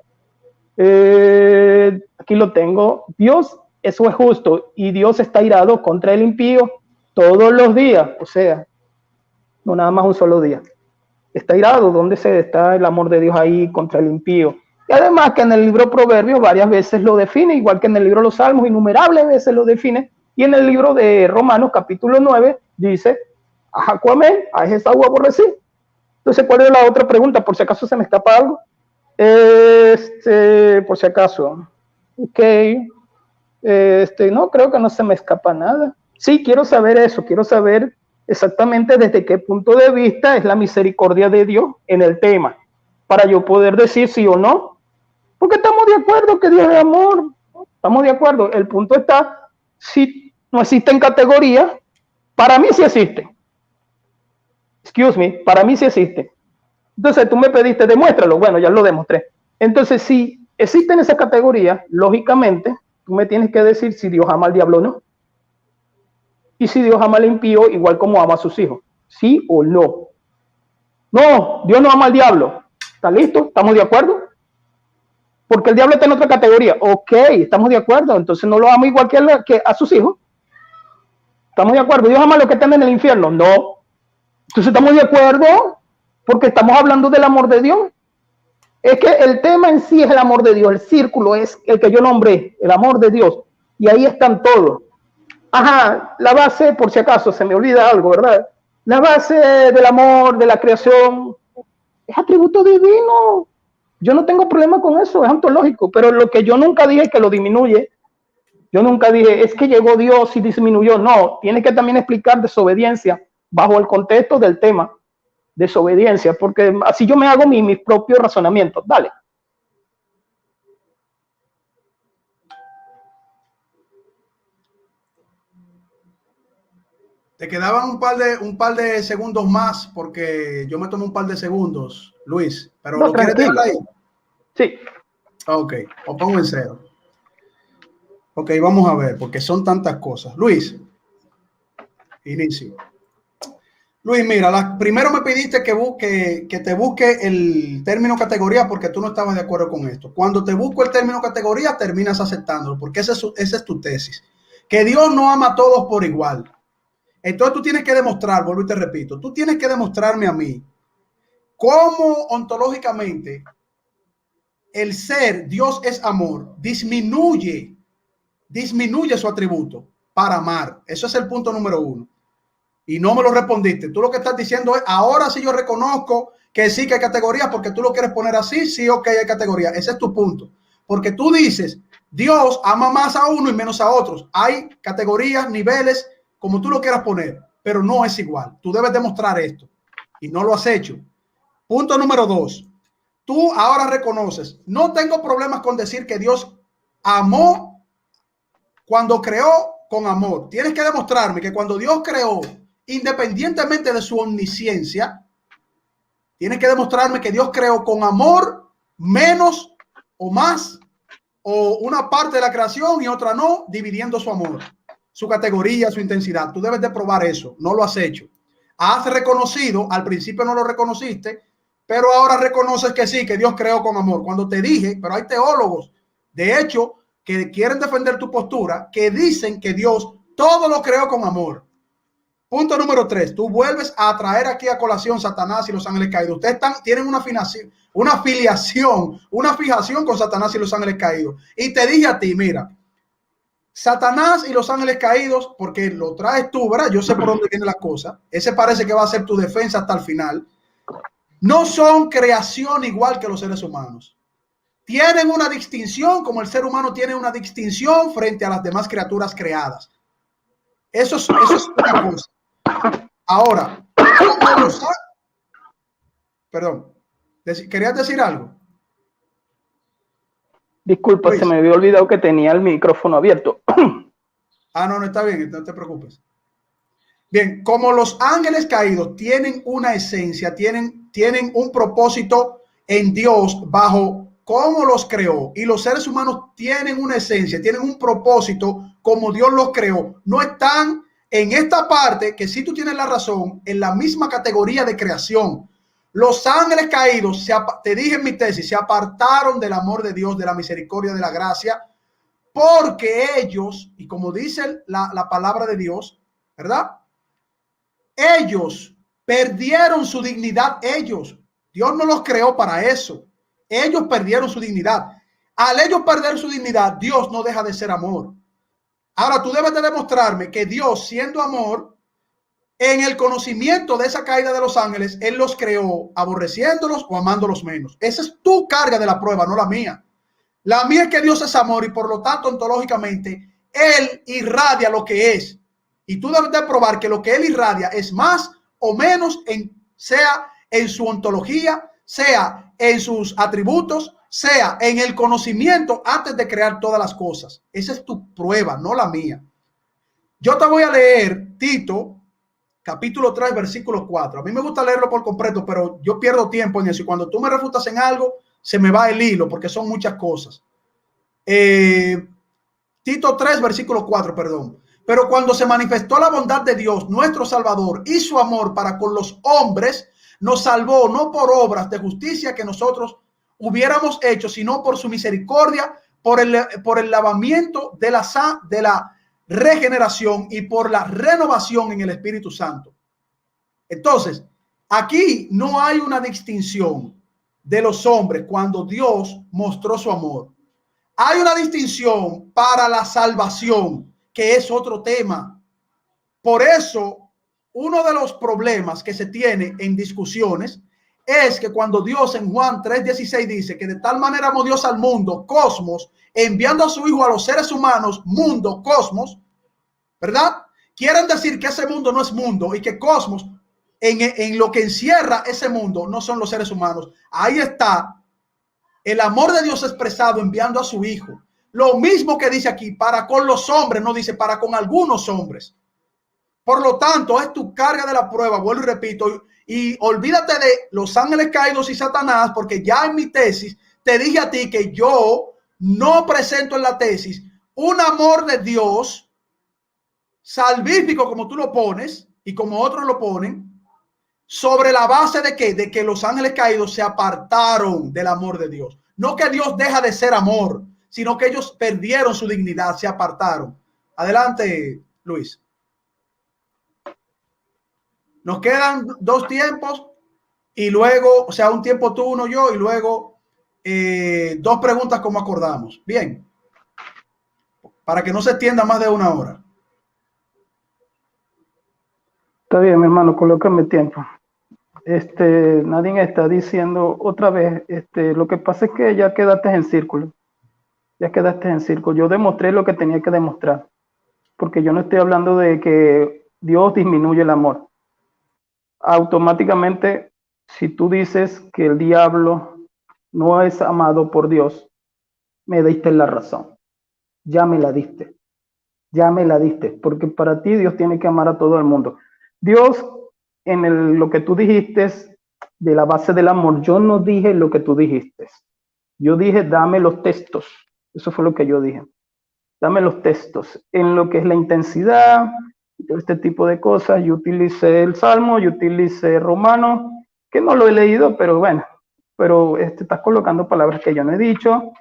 aquí lo tengo, Dios, eso es justo, y Dios está irado contra el impío todos los días, o sea, no nada más un solo día. Está irado, ¿dónde está el amor de Dios ahí contra el impío? Y además que en el libro Proverbios varias veces lo define, igual que en el libro de los Salmos, innumerables veces lo define. Y en el libro de Romanos, capítulo 9, dice, a Jacob amén, a Esaú aborrecí. Entonces, ¿cuál es la otra pregunta? Por si acaso se me escapa algo. Por si acaso. Ok. No, creo que no se me escapa nada. Sí, quiero saber eso, quiero saber exactamente desde qué punto de vista es la misericordia de Dios en el tema, para yo poder decir sí o no, porque estamos de acuerdo que Dios es amor, estamos de acuerdo. El punto está, si no existen categorías, para mí sí existe. Excuse me, para mí sí existe. Entonces tú me pediste, demuéstralo, bueno, ya lo demostré. Entonces, si existen esas categorías, lógicamente, tú me tienes que decir si Dios ama al diablo o no. Y si Dios ama al impío, igual como ama a sus hijos. ¿Sí o no? No, Dios no ama al diablo. ¿Está listo? ¿Estamos de acuerdo? Porque el diablo está en otra categoría. Ok, estamos de acuerdo. Entonces no lo ama igual que a sus hijos. ¿Estamos de acuerdo? ¿Dios ama a los que están en el infierno? No. Entonces estamos de acuerdo porque estamos hablando del amor de Dios. Es que el tema en sí es el amor de Dios. El círculo es el que yo nombré, el amor de Dios. Y ahí están todos. Ajá, la base, por si acaso se me olvida algo, ¿verdad? La base del amor, de la creación, es atributo divino. Yo no tengo problema con eso, es ontológico, pero lo que yo nunca dije es que lo disminuye. Yo nunca dije, es que llegó Dios y disminuyó. No, tiene que también explicar desobediencia bajo el contexto del tema, desobediencia, porque así yo me hago mis propios razonamientos. Dale. Te quedaban un par de segundos más porque yo me tomé un par de segundos, Luis, pero No, ¿lo quieres dejar ahí? Sí. Ok, o pongo en cero. Ok, vamos a ver, porque son tantas cosas. Luis, inicio. Luis, mira, primero me pediste que te busque el término categoría porque tú no estabas de acuerdo con esto. Cuando te busco el término categoría, terminas aceptándolo, porque esa es tu tesis. Que Dios no ama a todos por igual. Entonces tú tienes que demostrar, vuelvo y te repito, tú tienes que demostrarme a mí cómo ontológicamente el ser Dios es amor disminuye su atributo para amar. Eso es el punto número uno. Y no me lo respondiste. Tú lo que estás diciendo es, ahora sí yo reconozco que sí que hay categorías porque tú lo quieres poner así, sí, ok, hay categorías. Ese es tu punto. Porque tú dices, Dios ama más a uno y menos a otros. Hay categorías, niveles, como tú lo quieras poner, pero no es igual. Tú debes demostrar esto y no lo has hecho. Punto número dos. Tú ahora reconoces, no tengo problemas con decir que Dios amó cuando creó con amor. Tienes que demostrarme que cuando Dios creó, independientemente de su omnisciencia, tienes que demostrarme que Dios creó con amor menos o más, o una parte de la creación y otra no, dividiendo su amor, su categoría, su intensidad. Tú debes de probar eso. No lo has hecho. Has reconocido, al principio no lo reconociste, pero ahora reconoces que sí, que Dios creó con amor. Cuando te dije, pero hay teólogos, de hecho, que quieren defender tu postura, que dicen que Dios todo lo creó con amor. Punto número 3. Tú vuelves a traer aquí a colación Satanás y los ángeles caídos. Ustedes tienen una fijación con Satanás y los ángeles caídos. Y te dije a ti, mira, Satanás y los ángeles caídos, porque lo traes tú, ¿verdad? Yo sé por dónde viene la cosa. Ese parece que va a ser tu defensa hasta el final. No son creación igual que los seres humanos. Tienen una distinción, como el ser humano tiene una distinción frente a las demás criaturas creadas. Eso es una cosa. Ahora, perdón, ¿querías decir algo? Disculpa, Luis, se me había olvidado que tenía el micrófono abierto. No, está bien, no te preocupes. Bien, como los ángeles caídos tienen una esencia, tienen un propósito en Dios bajo cómo los creó, y los seres humanos tienen una esencia, tienen un propósito como Dios los creó, no están en esta parte, que si tú tienes la razón, en la misma categoría de creación. Los ángeles caídos, te dije en mi tesis, se apartaron del amor de Dios, de la misericordia, de la gracia, porque ellos, y como dice la palabra de Dios, ¿verdad? Ellos perdieron su dignidad. Dios no los creó para eso. Ellos perdieron su dignidad. Al ellos perder su dignidad, Dios no deja de ser amor. Ahora tú debes de demostrarme que Dios, siendo amor, en el conocimiento de esa caída de los ángeles, Él los creó aborreciéndolos o amándolos menos. Esa es tu carga de la prueba, no la mía. La mía es que Dios es amor y por lo tanto ontológicamente Él irradia lo que es. Y tú debes de probar que lo que Él irradia es más o menos, sea en su ontología, sea en sus atributos, sea en el conocimiento antes de crear todas las cosas. Esa es tu prueba, no la mía. Yo te voy a leer Tito, capítulo 3, versículo 4. A mí me gusta leerlo por completo, pero yo pierdo tiempo en eso. Y cuando tú me refutas en algo, se me va el hilo, porque son muchas cosas. Tito 3, versículo 4, perdón. Pero cuando se manifestó la bondad de Dios, nuestro Salvador, y su amor para con los hombres, nos salvó no por obras de justicia que nosotros hubiéramos hecho, sino por su misericordia, por el lavamiento de la regeneración y por la renovación en el Espíritu Santo. Entonces, aquí no hay una distinción de los hombres cuando Dios mostró su amor. Hay una distinción para la salvación, que es otro tema. Por eso, uno de los problemas que se tiene en discusiones es que cuando Dios en Juan 3:16 dice que de tal manera amó Dios al mundo, cosmos, enviando a su Hijo a los seres humanos, mundo, cosmos, ¿verdad? Quieren decir que ese mundo no es mundo y que cosmos, en lo que encierra ese mundo, no son los seres humanos. Ahí está el amor de Dios expresado enviando a su Hijo. Lo mismo que dice aquí, para con los hombres, no dice para con algunos hombres. Por lo tanto, es tu carga de la prueba, vuelvo y repito, y olvídate de los ángeles caídos y Satanás, porque ya en mi tesis te dije a ti que yo no presento en la tesis un amor de Dios salvífico, como tú lo pones y como otros lo ponen, sobre la base de ¿qué? De que los ángeles caídos se apartaron del amor de Dios. No que Dios deja de ser amor, sino que ellos perdieron su dignidad, se apartaron. Adelante, Luis. Nos quedan 2 tiempos y luego, o sea, un tiempo tú, uno yo, y luego 2 preguntas como acordamos. Bien. Para que no se extienda más de 1 hora. Está bien, mi hermano, colócame tiempo. Nadine está diciendo otra vez, lo que pasa es que ya quedaste en círculo. Ya quedaste en círculo. Yo demostré lo que tenía que demostrar. Porque yo no estoy hablando de que Dios disminuye el amor. Automáticamente, si tú dices que el diablo no es amado por Dios, me diste la razón. Ya me la diste. Ya me la diste. Porque para ti Dios tiene que amar a todo el mundo. Dios, lo que tú dijiste de la base del amor, yo no dije lo que tú dijiste. Yo dije, dame los textos. Eso fue lo que yo dije. Dame los textos. En lo que es la intensidad, este tipo de cosas, yo utilicé el Salmo, yo utilicé Romano, que no lo he leído, pero bueno, pero estás colocando palabras que yo no he dicho.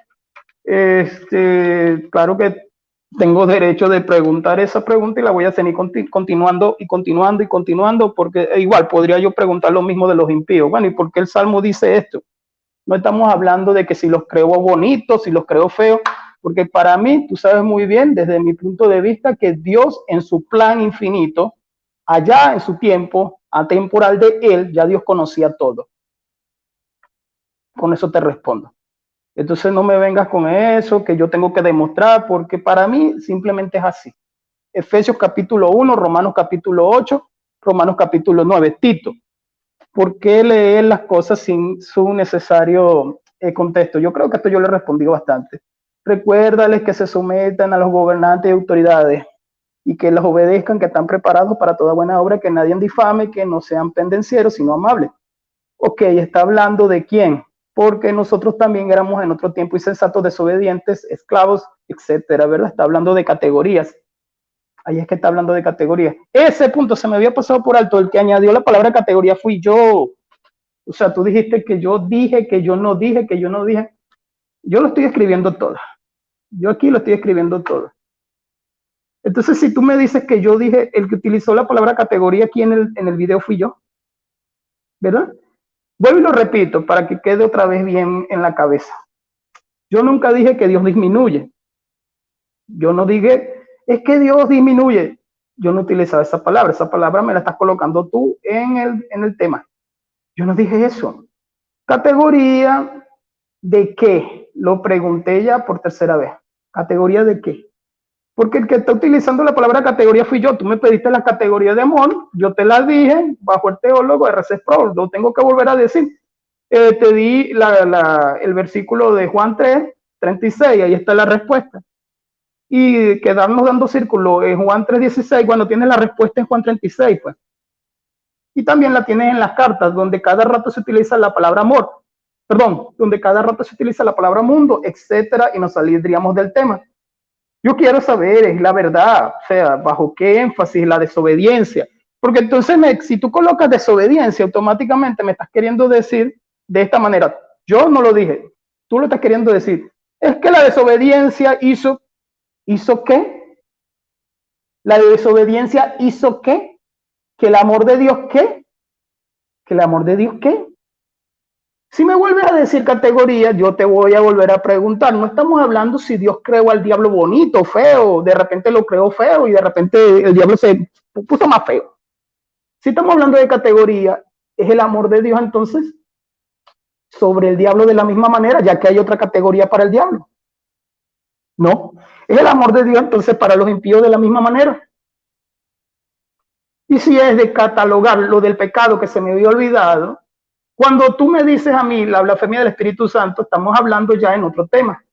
Claro que tengo derecho de preguntar esa pregunta y la voy a seguir continuando y continuando y continuando, porque igual podría yo preguntar lo mismo de los impíos. Bueno, ¿y por qué el Salmo dice esto? No estamos hablando de que si los creo bonitos, si los creo feos, porque para mí, tú sabes muy bien, desde mi punto de vista, que Dios en su plan infinito, allá en su tiempo atemporal de Él, ya Dios conocía todo. Con eso te respondo. Entonces no me vengas con eso, que yo tengo que demostrar, porque para mí simplemente es así. Efesios capítulo 1, Romanos capítulo 8, Romanos capítulo 9. Tito, ¿por qué leer las cosas sin su necesario contexto? Yo creo que esto yo le respondí bastante. Recuérdales que se sometan a los gobernantes y autoridades y que los obedezcan, que están preparados para toda buena obra, que nadie difame, que no sean pendencieros, sino amables. Ok, ¿está hablando de quién? Porque nosotros también éramos en otro tiempo insensatos, desobedientes, esclavos, etcétera, ¿verdad? Está hablando de categorías. Ahí es que está hablando de categorías. Ese punto se me había pasado por alto. El que añadió la palabra categoría fui yo. O sea, tú dijiste que yo dije, que yo no dije, que yo no dije. Yo lo estoy escribiendo todo. Yo aquí lo estoy escribiendo todo. Entonces, si tú me dices que yo dije, el que utilizó la palabra categoría aquí en el video fui yo, ¿verdad? Vuelvo y lo repito para que quede otra vez bien en la cabeza. Yo nunca dije que Dios disminuye. Yo no dije, es que Dios disminuye. Yo no utilizaba esa palabra. Esa palabra me la estás colocando tú en el tema. Yo no dije eso. ¿Categoría de qué? Lo pregunté ya por tercera vez. ¿Categoría de qué? Porque el que está utilizando la palabra categoría fui yo. Tú me pediste la categoría de amor, yo te la dije bajo el teólogo RC Pro. Lo tengo que volver a decir. Te di el versículo de Juan 3:36, ahí está la respuesta. Y quedarnos dando círculo en Juan 3:16 cuando tienes la respuesta en Juan 36, pues. Y también la tienes en las cartas, donde cada rato se utiliza la palabra amor. Perdón, donde cada rato se utiliza la palabra mundo, etcétera, y nos saldríamos del tema. Yo quiero saber, es la verdad, o sea, bajo qué énfasis la desobediencia. Porque entonces, si tú colocas desobediencia, automáticamente me estás queriendo decir de esta manera. Yo no lo dije, tú lo estás queriendo decir. Es que la desobediencia ¿hizo qué? La desobediencia ¿hizo qué? ¿Que el amor de Dios qué? ¿Que el amor de Dios qué? Si me vuelves a decir categoría, yo te voy a volver a preguntar. No estamos hablando si Dios creó al diablo bonito, feo, de repente lo creó feo y de repente el diablo se puso más feo. Si estamos hablando de categoría, ¿es el amor de Dios entonces sobre el diablo de la misma manera, ya que hay otra categoría para el diablo? No, es el amor de Dios entonces para los impíos de la misma manera. Y si es de catalogar lo del pecado que se me había olvidado, cuando tú me dices a mí la blasfemia del Espíritu Santo, estamos hablando ya en otro tema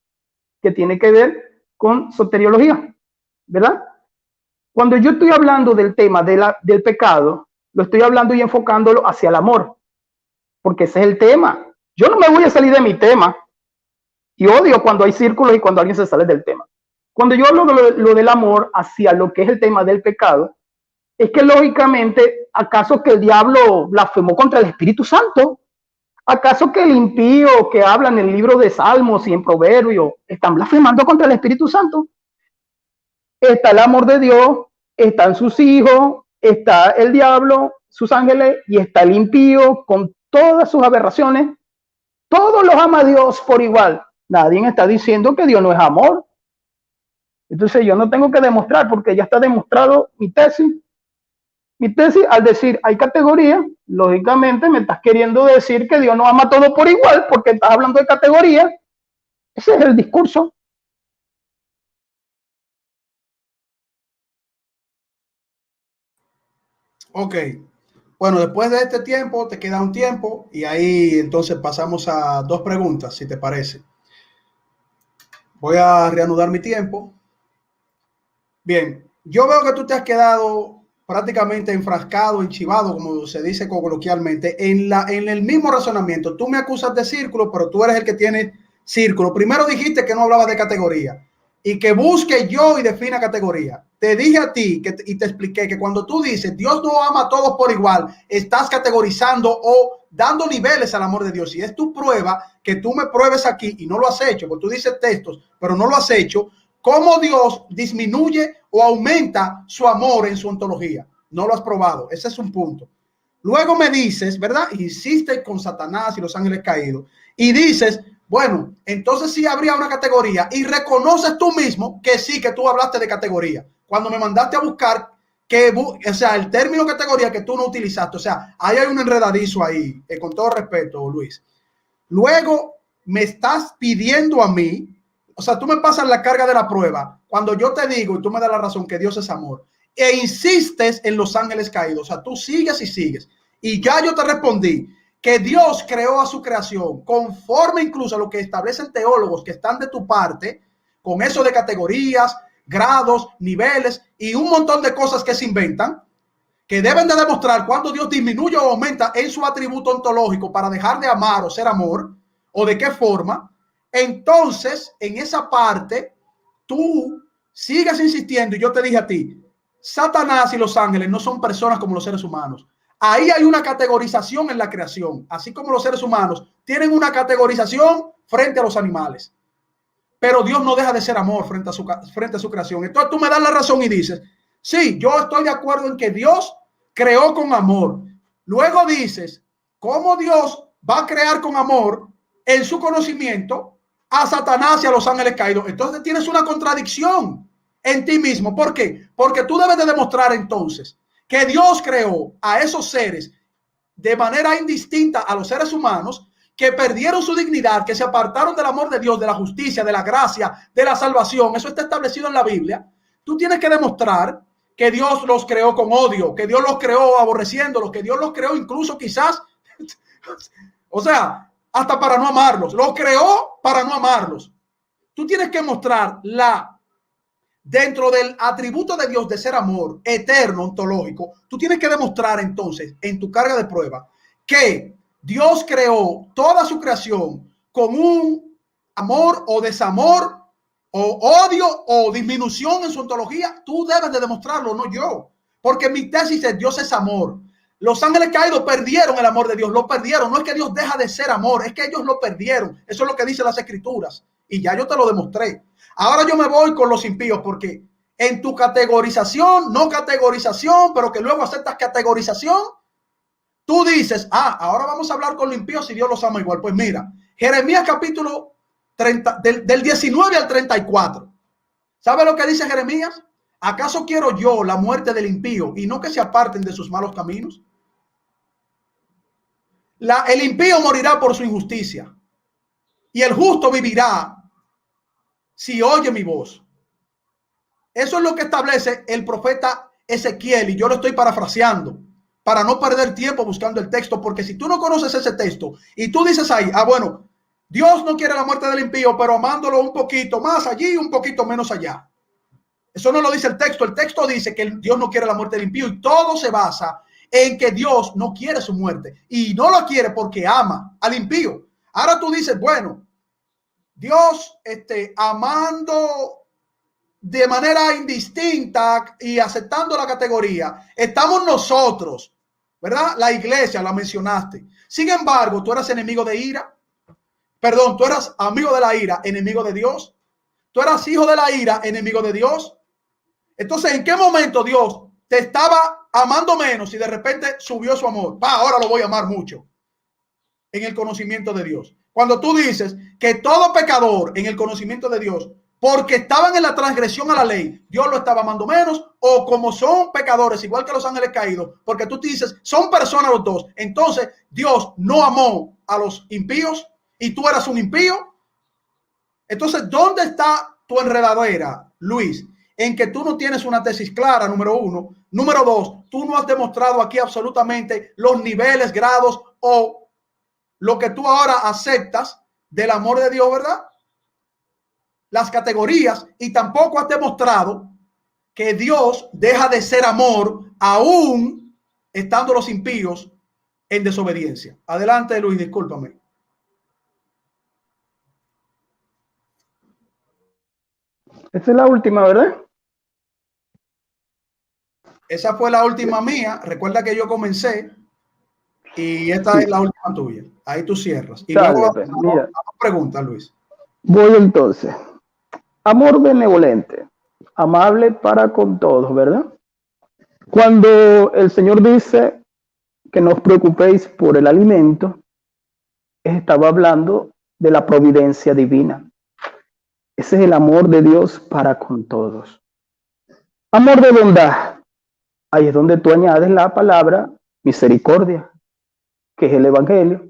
que tiene que ver con soteriología, ¿verdad? Cuando yo estoy hablando del tema del pecado, lo estoy hablando y enfocándolo hacia el amor, porque ese es el tema. Yo no me voy a salir de mi tema y odio cuando hay círculos y cuando alguien se sale del tema. Cuando yo hablo de lo del amor hacia lo que es el tema del pecado, es que lógicamente, ¿acaso que el diablo blasfemó contra el Espíritu Santo? ¿Acaso que el impío que habla en el libro de Salmos y en Proverbios están blasfemando contra el Espíritu Santo? Está el amor de Dios, están sus hijos, está el diablo, sus ángeles, y está el impío con todas sus aberraciones. Todos los ama Dios por igual. Nadie está diciendo que Dios no es amor. Entonces yo no tengo que demostrar, porque ya está demostrado mi tesis. Mi tesis, al decir hay categoría, lógicamente me estás queriendo decir que Dios no ama todo por igual, porque estás hablando de categoría. Ese es el discurso. Ok. Bueno, después de este tiempo, te queda un tiempo y ahí entonces pasamos a dos preguntas, si te parece. Voy a reanudar mi tiempo. Bien, yo veo que tú te has quedado prácticamente enfrascado, enchivado, como se dice coloquialmente, en el mismo razonamiento. Tú me acusas de círculo, pero tú eres el que tiene círculo. Primero dijiste que no hablabas de categoría y que busque yo y defina categoría. Te dije a ti y te expliqué que cuando tú dices Dios no ama a todos por igual, estás categorizando o dando niveles al amor de Dios. Y es tu prueba que tú me pruebes aquí y no lo has hecho, porque tú dices textos, pero no lo has hecho. ¿Cómo Dios disminuye o aumenta su amor en su ontología? No lo has probado. Ese es un punto. Luego me dices, ¿verdad? Insiste con Satanás y los ángeles caídos. Y dices, bueno, entonces sí habría una categoría. Y reconoces tú mismo que sí, que tú hablaste de categoría. Cuando me mandaste a buscar, o sea, el término categoría que tú no utilizaste. O sea, ahí hay un enredadizo ahí, con todo respeto, Luis. Luego me estás pidiendo a mí, o sea, tú me pasas la carga de la prueba cuando yo te digo y tú me das la razón que Dios es amor e insistes en los ángeles caídos. O sea, tú sigues y sigues. Y ya yo te respondí que Dios creó a su creación conforme incluso a lo que establecen teólogos que están de tu parte, con eso de categorías, grados, niveles y un montón de cosas que se inventan, que deben de demostrar cuando Dios disminuye o aumenta en su atributo ontológico para dejar de amar o ser amor, o de qué forma. Entonces, en esa parte, tú sigues insistiendo y yo te dije a ti, Satanás y los ángeles no son personas como los seres humanos. Ahí hay una categorización en la creación, así como los seres humanos tienen una categorización frente a los animales. Pero Dios no deja de ser amor frente a su creación. Entonces tú me das la razón y dices, sí, yo estoy de acuerdo en que Dios creó con amor. Luego dices, ¿cómo Dios va a crear con amor en su conocimiento a Satanás y a los ángeles caídos. Entonces tienes una contradicción en ti mismo. ¿Por qué? Porque tú debes de demostrar entonces que Dios creó a esos seres de manera indistinta a los seres humanos, que perdieron su dignidad, que se apartaron del amor de Dios, de la justicia, de la gracia, de la salvación. Eso está establecido en la Biblia. Tú tienes que demostrar que Dios los creó con odio, que Dios los creó aborreciéndolos, que Dios los creó incluso quizás, o sea, hasta para no amarlos. Los creó para no amarlos. Tú tienes que mostrar dentro del atributo de Dios de ser amor eterno, ontológico, tú tienes que demostrar entonces en tu carga de prueba que Dios creó toda su creación con un amor o desamor o odio o disminución en su ontología. Tú debes de demostrarlo, no yo, porque mi tesis es: Dios es amor. Los ángeles caídos perdieron el amor de Dios, lo perdieron. No es que Dios deja de ser amor, es que ellos lo perdieron. Eso es lo que dicen las escrituras y ya yo te lo demostré. Ahora yo me voy con los impíos, porque en tu categorización, no categorización, pero que luego aceptas categorización, tú dices: ahora vamos a hablar con los impíos si Dios los ama igual. Pues mira, Jeremías capítulo 30, del 19 al 34. ¿Sabe lo que dice Jeremías? ¿Acaso quiero yo la muerte del impío y no que se aparten de sus malos caminos? El impío morirá por su injusticia y el justo vivirá si oye mi voz. Eso es lo que establece el profeta Ezequiel, y yo lo estoy parafraseando para no perder tiempo buscando el texto, porque si tú no conoces ese texto y tú dices ahí: bueno, Dios no quiere la muerte del impío, pero amándolo un poquito más allí, un poquito menos allá. Eso no lo dice el texto. El texto dice que Dios no quiere la muerte del impío, y todo se basa en que Dios no quiere su muerte, y no lo quiere porque ama al impío. Ahora tú dices: bueno, Dios amando de manera indistinta y aceptando la categoría, estamos nosotros, ¿verdad? La iglesia, la mencionaste. Sin embargo, tú eras enemigo de ira. Perdón, tú eras amigo de la ira, enemigo de Dios. Tú eras hijo de la ira, enemigo de Dios. Entonces, ¿en qué momento Dios te estaba amando menos y de repente subió su amor? Ahora lo voy a amar mucho. En el conocimiento de Dios. Cuando tú dices que todo pecador en el conocimiento de Dios, porque estaban en la transgresión a la ley, Dios lo estaba amando menos, o como son pecadores, igual que los ángeles caídos, porque tú te dices, son personas los dos, entonces Dios no amó a los impíos y tú eras un impío. Entonces, ¿dónde está tu enredadera, Luis? En que tú no tienes una tesis clara, número uno. Número dos, tú no has demostrado aquí absolutamente los niveles, grados o lo que tú ahora aceptas del amor de Dios, ¿verdad? Las categorías, y tampoco has demostrado que Dios deja de ser amor aún estando los impíos en desobediencia. Adelante, Luis, discúlpame. Esa es la última, ¿verdad? Esa fue la última mía. Recuerda que yo comencé y esta es la última tuya. Ahí tú cierras. Y Dale, luego pues, mira. a pregunta, Luis. Voy entonces. Amor benevolente, amable para con todos, ¿verdad? Cuando el Señor dice que no os preocupéis por el alimento, estaba hablando de la providencia divina. Ese es el amor de Dios para con todos. Amor de bondad. Ahí es donde tú añades la palabra misericordia, que es el evangelio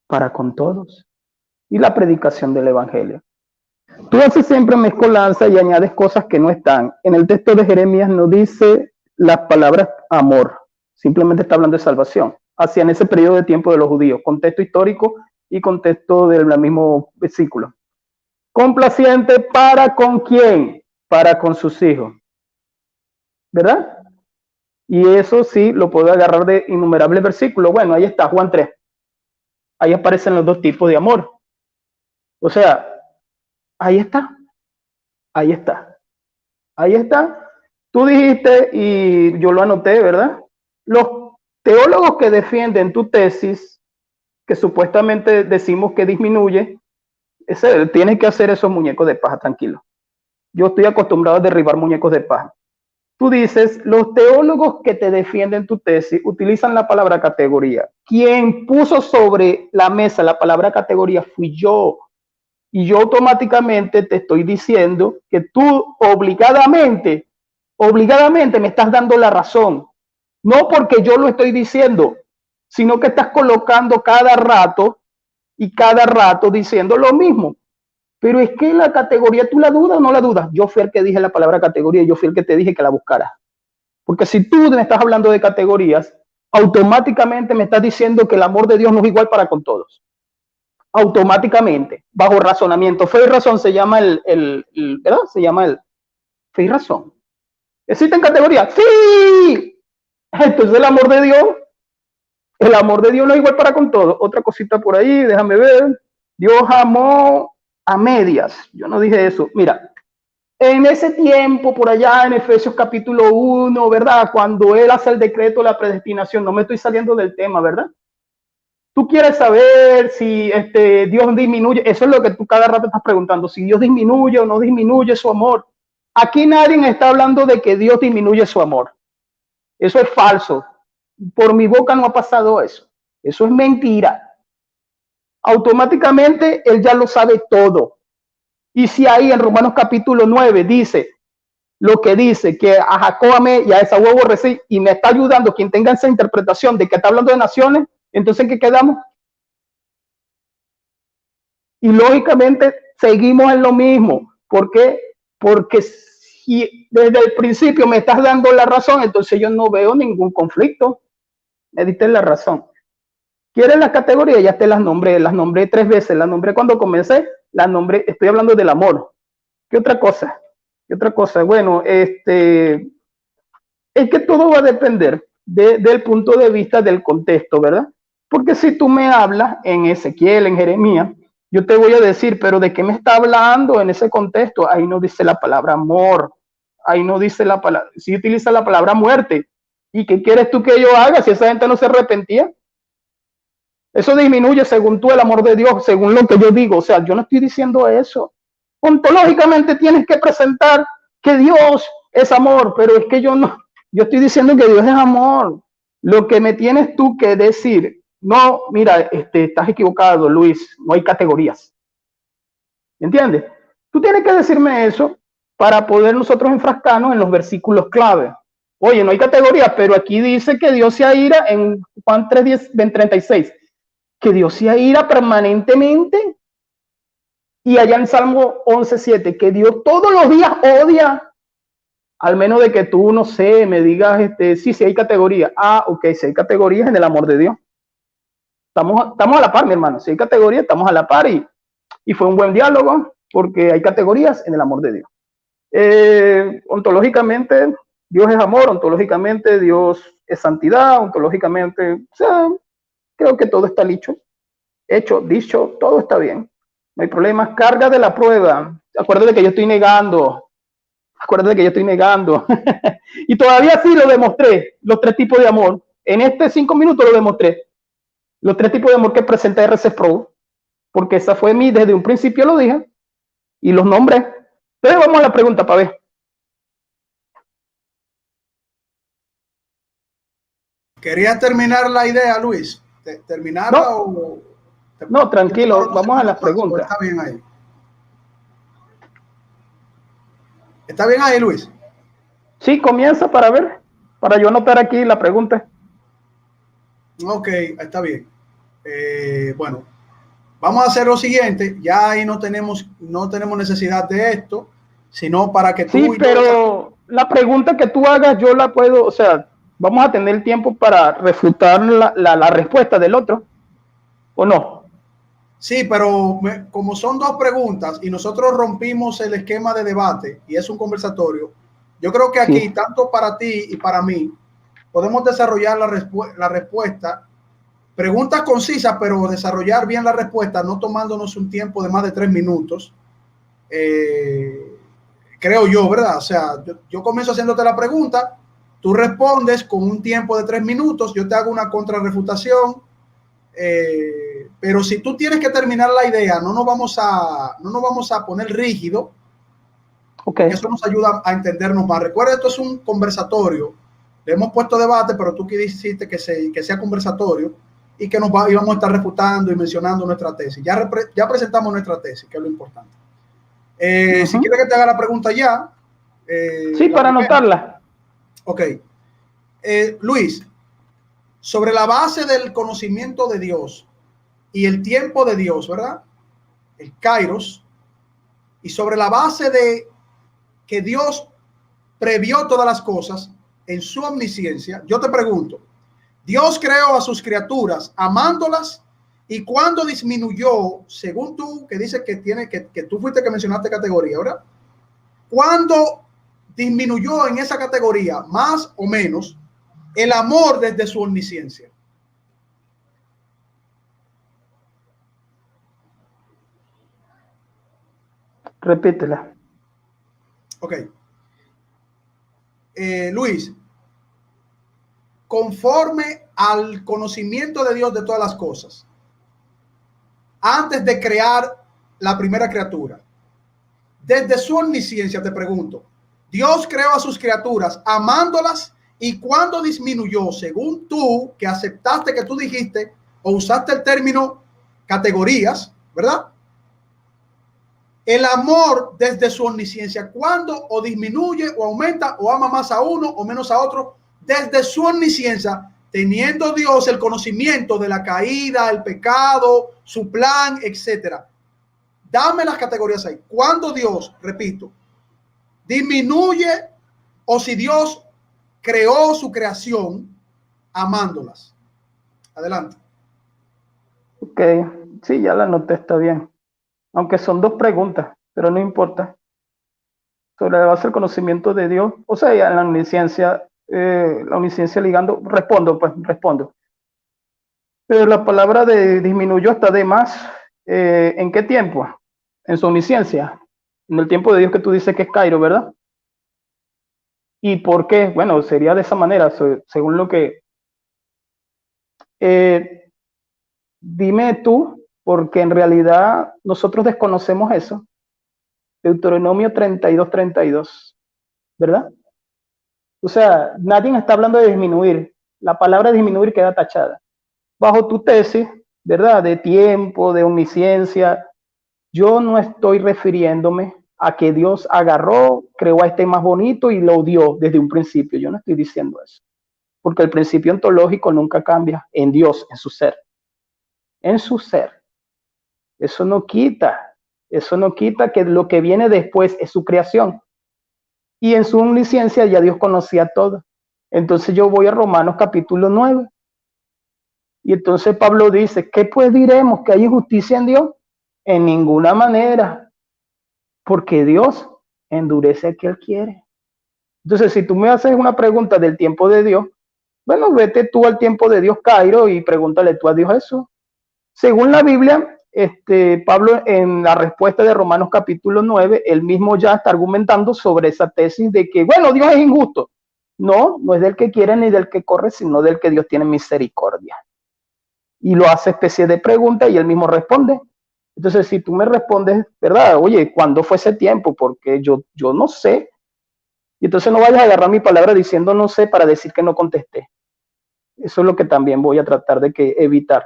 para con todos, y la predicación del evangelio. Tú haces siempre mezcolanza y añades cosas que no están. En el texto de Jeremías no dice las palabras amor, simplemente está hablando de salvación, hacia en ese periodo de tiempo de los judíos, contexto histórico y contexto del mismo versículo. Complaciente para con quién, para con sus hijos, ¿verdad? Y eso sí lo puedo agarrar de innumerables versículos. Bueno, ahí está Juan 3. Ahí aparecen los dos tipos de amor. O sea, ahí está. Ahí está. Ahí está. Tú dijiste, y yo lo anoté, ¿verdad? Los teólogos que defienden tu tesis, que supuestamente decimos que disminuye, tienes que hacer esos muñecos de paja, tranquilo. Yo estoy acostumbrado a derribar muñecos de paja. tú dices, los teólogos que te defienden tu tesis utilizan la palabra categoría. Quien puso sobre la mesa la palabra categoría fui yo. Y yo automáticamente te estoy diciendo que tú obligadamente me estás dando la razón. No porque yo lo estoy diciendo, sino que estás colocando cada rato diciendo lo mismo. Pero es que la categoría, ¿tú la dudas o no la dudas? Yo fui el que dije la palabra categoría, yo fui el que te dije que la buscaras. Porque si tú me estás hablando de categorías, automáticamente me estás diciendo que el amor de Dios no es igual para con todos. Automáticamente, bajo razonamiento. Fe y razón se llama ¿verdad? Se llama el fe y razón. ¿Existen categorías? ¡Sí! Entonces el amor de Dios no es igual para con todos. Otra cosita por ahí, déjame ver. Dios amó a medias. Yo no dije eso. Mira, en ese tiempo, por allá en Efesios capítulo 1, ¿verdad? Cuando él hace el decreto de la predestinación, no me estoy saliendo del tema, ¿verdad? Tú quieres saber si Dios disminuye, eso es lo que tú cada rato estás preguntando, si Dios disminuye o no disminuye su amor. Aquí nadie está hablando de que Dios disminuye su amor. Eso es falso. Por mi boca no ha pasado eso. Eso es mentira. Automáticamente él ya lo sabe todo. Y si ahí en Romanos capítulo 9 dice lo que dice, que a Jacob amé y a Esaú aborrecí, y me está ayudando quien tenga esa interpretación de que está hablando de naciones, entonces ¿en qué quedamos? Y lógicamente seguimos en lo mismo. ¿Por qué? Porque si desde el principio me estás dando la razón, entonces yo no veo ningún conflicto. Me diste la razón. ¿Quieres las categorías? Ya te las nombré 3 veces. Las nombré cuando comencé, las nombré, estoy hablando del amor. ¿Qué otra cosa? ¿Qué otra cosa? Bueno, es que todo va a depender del punto de vista del contexto, ¿verdad? Porque si tú me hablas en Ezequiel, en Jeremías, yo te voy a decir, pero ¿de qué me está hablando en ese contexto? Ahí no dice la palabra amor, ahí no dice la palabra, sí utiliza la palabra muerte. ¿Y qué quieres tú que yo haga si esa gente no se arrepentía? Eso disminuye según tú el amor de Dios, según lo que yo digo. O sea, yo no estoy diciendo eso. Ontológicamente tienes que presentar que Dios es amor, pero es que yo no, yo estoy diciendo que Dios es amor. Lo que me tienes tú que decir, no, mira, estás equivocado, Luis, no hay categorías. ¿Entiendes? Tú tienes que decirme eso para poder nosotros enfrascarnos en los versículos clave. Oye, no hay categorías, pero aquí dice que Dios se aira en Juan 3:10, 36, que Dios se aira permanentemente. Y allá en Salmo 11:7, que Dios todos los días odia, al menos de que tú, no sé, me digas, sí hay categoría. Ah, ok, si hay categorías en el amor de Dios. Estamos a la par, mi hermano. Si hay categorías, estamos a la par y fue un buen diálogo porque hay categorías en el amor de Dios. Ontológicamente, Dios es amor, ontológicamente, Dios es santidad, ontológicamente, o sea, creo que todo está dicho, todo está bien. No hay problema. Carga de la prueba. Acuérdate que yo estoy negando. Y todavía sí lo demostré. Los 3 tipos de amor. En 5 minutos lo demostré. Los 3 tipos de amor que presenta RC Pro. Porque esa fue desde un principio lo dije. Y los nombré. Entonces vamos a la pregunta para ver. ¿Querías terminar la idea, Luis? ¿Terminarla no, o...? No, tranquilo. Vamos a las preguntas. Está bien ahí. ¿Está bien ahí, Luis? Sí, comienza para ver. Para yo anotar aquí la pregunta. Ok, está bien. Bueno, vamos a hacer lo siguiente. Ya ahí no tenemos necesidad de esto, sino para que tú... Sí, pero la pregunta que tú hagas yo la puedo, o sea, vamos a tener tiempo para refutar la respuesta del otro, ¿o no? Sí, pero como son 2 preguntas y nosotros rompimos el esquema de debate y es un conversatorio, yo creo que aquí, sí, tanto para ti y para mí, podemos desarrollar la respuesta, preguntas concisas, pero desarrollar bien la respuesta, no tomándonos un tiempo de más de 3 minutos. Creo yo, ¿verdad? O sea, yo comienzo haciéndote la pregunta, tú respondes con un tiempo de 3 minutos, yo te hago una contrarrefutación. Pero si tú tienes que terminar la idea, no nos vamos a poner rígido. porque eso nos ayuda a entendernos más. Recuerda, esto es un conversatorio. Le hemos puesto debate, pero tú quisiste que sea conversatorio y que íbamos a estar refutando y mencionando nuestra tesis. Ya presentamos nuestra tesis, que es lo importante. Si quieres que te haga la pregunta ya. Sí, para anotarla. Ok. Luis, sobre la base del conocimiento de Dios y el tiempo de Dios, ¿verdad? El Kairos. Y sobre la base de que Dios previó todas las cosas en su omnisciencia, yo te pregunto, Dios creó a sus criaturas amándolas, y cuando disminuyó, según tú, que dice que tú fuiste que mencionaste categoría, ¿verdad? ¿Cuándo disminuyó en esa categoría, más o menos, el amor desde su omnisciencia? Repítela. Ok. Luis, conforme al conocimiento de Dios de todas las cosas, antes de crear la primera criatura, desde su omnisciencia te pregunto, Dios creó a sus criaturas amándolas, y cuando disminuyó, según tú, que aceptaste, que tú dijiste o usaste el término categorías, ¿verdad? El amor desde su omnisciencia, ¿cuándo o disminuye o aumenta o ama más a uno o menos a otro? Desde su omnisciencia, teniendo Dios el conocimiento de la caída, el pecado, su plan, etcétera. Dame las categorías ahí. ¿Cuándo Dios, repito, disminuye, o si Dios creó su creación amándolas? Adelante. Ok, sí, ya la anoté, está bien. Aunque son dos preguntas, pero no importa. Sobre la base del conocimiento de Dios, o sea, ya en la omnisciencia ligando, respondo. Pero la palabra de disminuyó está de más. ¿En qué tiempo? En su omnisciencia. En el tiempo de Dios que tú dices que es Cairo, ¿verdad? ¿Y por qué? Bueno, sería de esa manera, según lo que... dime tú, porque en realidad nosotros desconocemos eso. Deuteronomio 32, ¿verdad? O sea, nadie está hablando de disminuir. La palabra disminuir queda tachada. Bajo tu tesis, ¿verdad? De tiempo, de omnisciencia, yo no estoy refiriéndome a que Dios agarró, creó a este más bonito y lo dio desde un principio. Yo no estoy diciendo eso. Porque el principio ontológico nunca cambia en Dios, en su ser. En su ser. Eso no quita que lo que viene después es su creación. Y en su omnisciencia ya Dios conocía todo. Entonces yo voy a Romanos capítulo 9. Y entonces Pablo dice, ¿qué pues diremos? ¿Que hay injusticia en Dios? En ninguna manera. Porque Dios endurece a quien Él quiere. Entonces, si tú me haces una pregunta del tiempo de Dios, bueno, vete tú al tiempo de Dios, Cairo, y pregúntale tú a Dios eso. Según la Biblia, Pablo en la respuesta de Romanos capítulo 9, él mismo ya está argumentando sobre esa tesis de que, bueno, Dios es injusto. No, no es del que quiere ni del que corre, sino del que Dios tiene misericordia. Y lo hace especie de pregunta y él mismo responde. Entonces, si tú me respondes, ¿verdad? Oye, ¿cuándo fue ese tiempo? Porque yo no sé. Y entonces no vayas a agarrar mi palabra diciendo no sé para decir que no contesté. Eso es lo que también voy a tratar de evitar.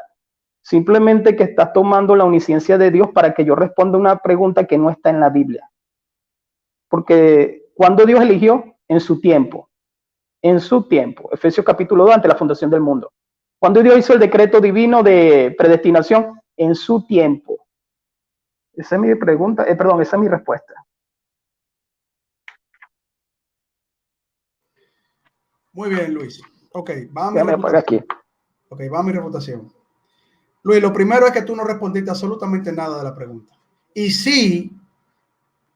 Simplemente que estás tomando la omnisciencia de Dios para que yo responda una pregunta que no está en la Biblia. Porque cuando Dios eligió, en su tiempo, Efesios capítulo 2, ante la fundación del mundo. Cuando Dios hizo el decreto divino de predestinación, en su tiempo. Esa es mi pregunta, esa es mi respuesta. Muy bien, Luis. Ok, va a mi Ya me apaga aquí. Ok, va a mi refutación. Luis, lo primero es que tú no respondiste absolutamente nada de la pregunta. Y sí,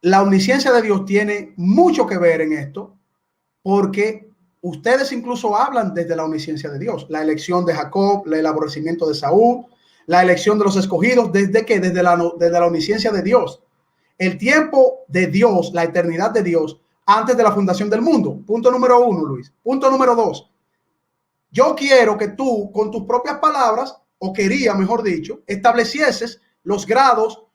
la omnisciencia de Dios tiene mucho que ver en esto, porque ustedes incluso hablan desde la omnisciencia de Dios. La elección de Jacob, el aborrecimiento de Saúl, la elección de los escogidos, desde la omnisciencia de Dios. El tiempo de Dios, la eternidad de Dios, antes de la fundación del mundo. Punto número 1, Luis. Punto número 2. Yo quiero que tú, con tus propias palabras, o quería, mejor dicho, establecieses los grados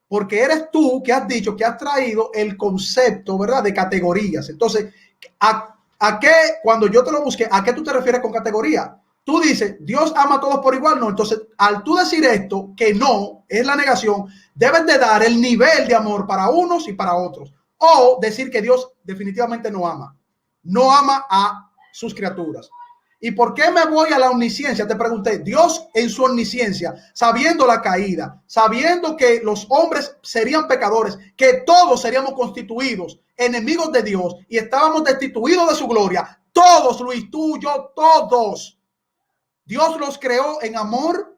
porque eres tú que has dicho, que has traído el concepto, ¿verdad?, de categorías. Entonces, ¿a qué, cuando yo te lo busqué, a qué tú te refieres con categoría? Tú dices, Dios ama a todos por igual, no. Entonces, al tú decir esto, que no, es la negación, debes de dar el nivel de amor para unos y para otros. O decir que Dios definitivamente no ama. No ama a sus criaturas. ¿Y por qué me voy a la omnisciencia? Te pregunté, Dios en su omnisciencia, sabiendo la caída, sabiendo que los hombres serían pecadores, que todos seríamos constituidos enemigos de Dios y estábamos destituidos de su gloria, todos, Luis, tú, yo, todos. Dios los creó en amor,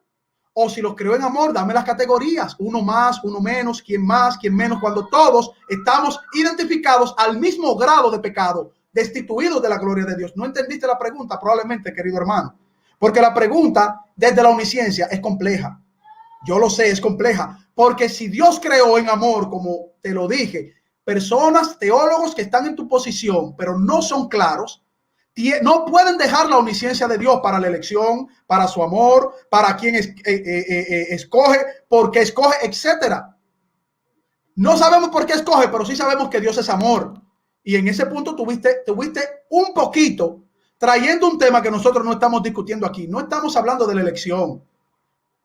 o si los creó en amor, dame las categorías, uno más, uno menos, quién más, quién menos, cuando todos estamos identificados al mismo grado de pecado, destituidos de la gloria de Dios. ¿No entendiste la pregunta? Probablemente, querido hermano, porque la pregunta desde la omnisciencia es compleja. Yo lo sé, es compleja, porque si Dios creó en amor, como te lo dije, personas, teólogos que están en tu posición, pero no son claros, no pueden dejar la omnisciencia de Dios para la elección, para su amor, para quien escoge, porque escoge, etcétera. No sabemos por qué escoge, pero sí sabemos que Dios es amor. Y en ese punto tuviste un poquito trayendo un tema que nosotros no estamos discutiendo aquí. No estamos hablando de la elección.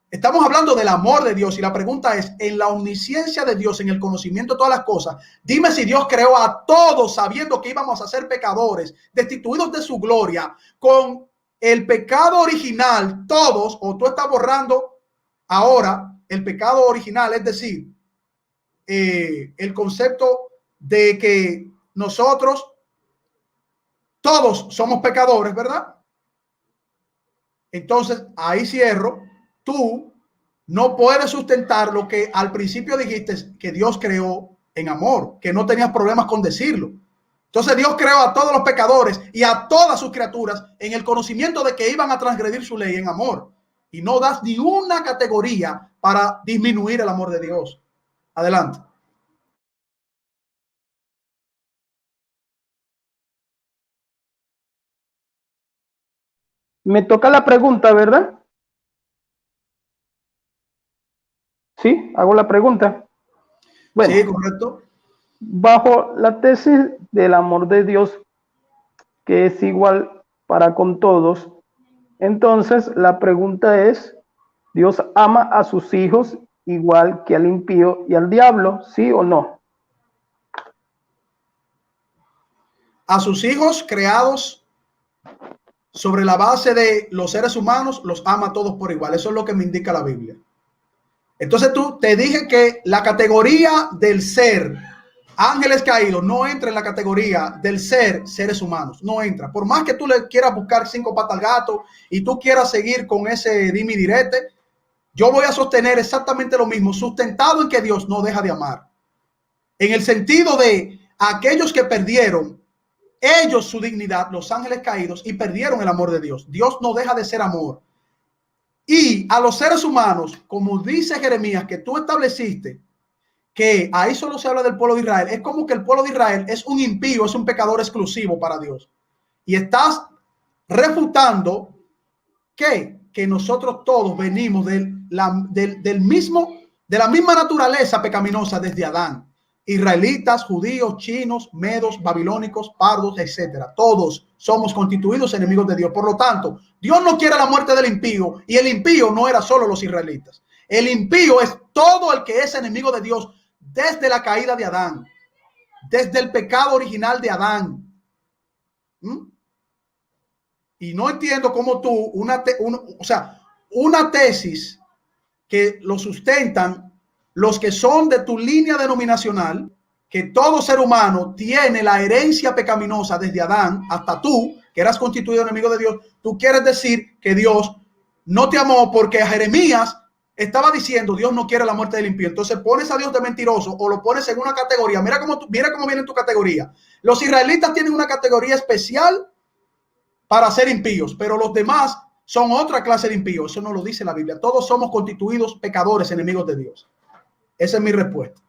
Estamos hablando del amor de Dios y la pregunta es, en la omnisciencia de Dios, en el conocimiento de todas las cosas, dime si Dios creó a todos sabiendo que íbamos a ser pecadores, destituidos de su gloria, con el pecado original, todos, o tú estás borrando ahora el pecado original, es decir, el concepto de que nosotros todos somos pecadores, ¿verdad? Entonces, ahí cierro. Tú no puedes sustentar lo que al principio dijiste, que Dios creó en amor, que no tenías problemas con decirlo. Entonces Dios creó a todos los pecadores y a todas sus criaturas en el conocimiento de que iban a transgredir su ley en amor. Y no das ni una categoría para disminuir el amor de Dios. Adelante. Me toca la pregunta, ¿verdad? Sí, hago la pregunta. Bueno, sí, correcto. Bajo la tesis del amor de Dios, que es igual para con todos, entonces la pregunta es, ¿Dios ama a sus hijos igual que al impío y al diablo, sí o no? A sus hijos creados sobre la base de los seres humanos, los ama a todos por igual. Eso es lo que me indica la Biblia. Entonces te dije que la categoría del ser, ángeles caídos, no entra en la categoría del ser, seres humanos. No entra. Por más que tú le quieras buscar 5 patas al gato y tú quieras seguir con ese dime y direte, yo voy a sostener exactamente lo mismo, sustentado en que Dios no deja de amar. En el sentido de aquellos que perdieron ellos su dignidad, los ángeles caídos, y perdieron el amor de Dios. Dios no deja de ser amor. Y a los seres humanos, como dice Jeremías, que tú estableciste, que ahí solo se habla del pueblo de Israel, es como que el pueblo de Israel es un impío, es un pecador exclusivo para Dios. Y estás refutando que nosotros todos venimos de la misma naturaleza pecaminosa desde Adán. Israelitas, judíos, chinos, medos, babilónicos, pardos, etcétera. Todos somos constituidos enemigos de Dios. Por lo tanto, Dios no quiere la muerte del impío, y el impío no era solo los israelitas. El impío es todo el que es enemigo de Dios desde la caída de Adán, desde el pecado original de Adán. Y no entiendo cómo tú, una tesis que lo sustentan los que son de tu línea denominacional, que todo ser humano tiene la herencia pecaminosa desde Adán hasta tú, que eras constituido enemigo de Dios. Tú quieres decir que Dios no te amó porque a Jeremías estaba diciendo Dios no quiere la muerte del impío. Entonces pones a Dios de mentiroso o lo pones en una categoría. Mira cómo viene tu categoría. Los israelitas tienen una categoría especial para ser impíos, pero los demás son otra clase de impíos. Eso no lo dice la Biblia. Todos somos constituidos pecadores, enemigos de Dios. Esa es mi respuesta.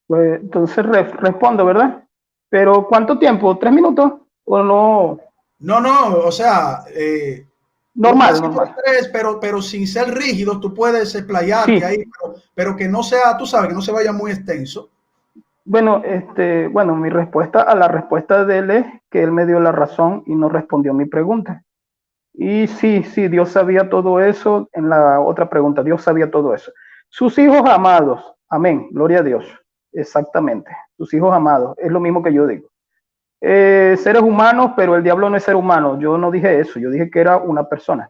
Pues entonces respondo, ¿verdad? Pero ¿cuánto tiempo? ¿3 minutos? ¿O no? No, o sea, Normal, normal. Tres, pero sin ser rígidos, tú puedes explayarte Sí. ahí, pero que no sea, tú sabes, que no se vaya muy extenso. Bueno, bueno, mi respuesta a la respuesta de él es que él me dio la razón y no respondió mi pregunta. Y sí, sí, Dios sabía todo eso. En la otra pregunta, Dios sabía todo eso. Sus hijos amados, amén, gloria a Dios, exactamente. Sus hijos amados, es lo mismo que yo digo. Seres humanos, pero el diablo no es ser humano. Yo no dije eso, yo dije que era una persona.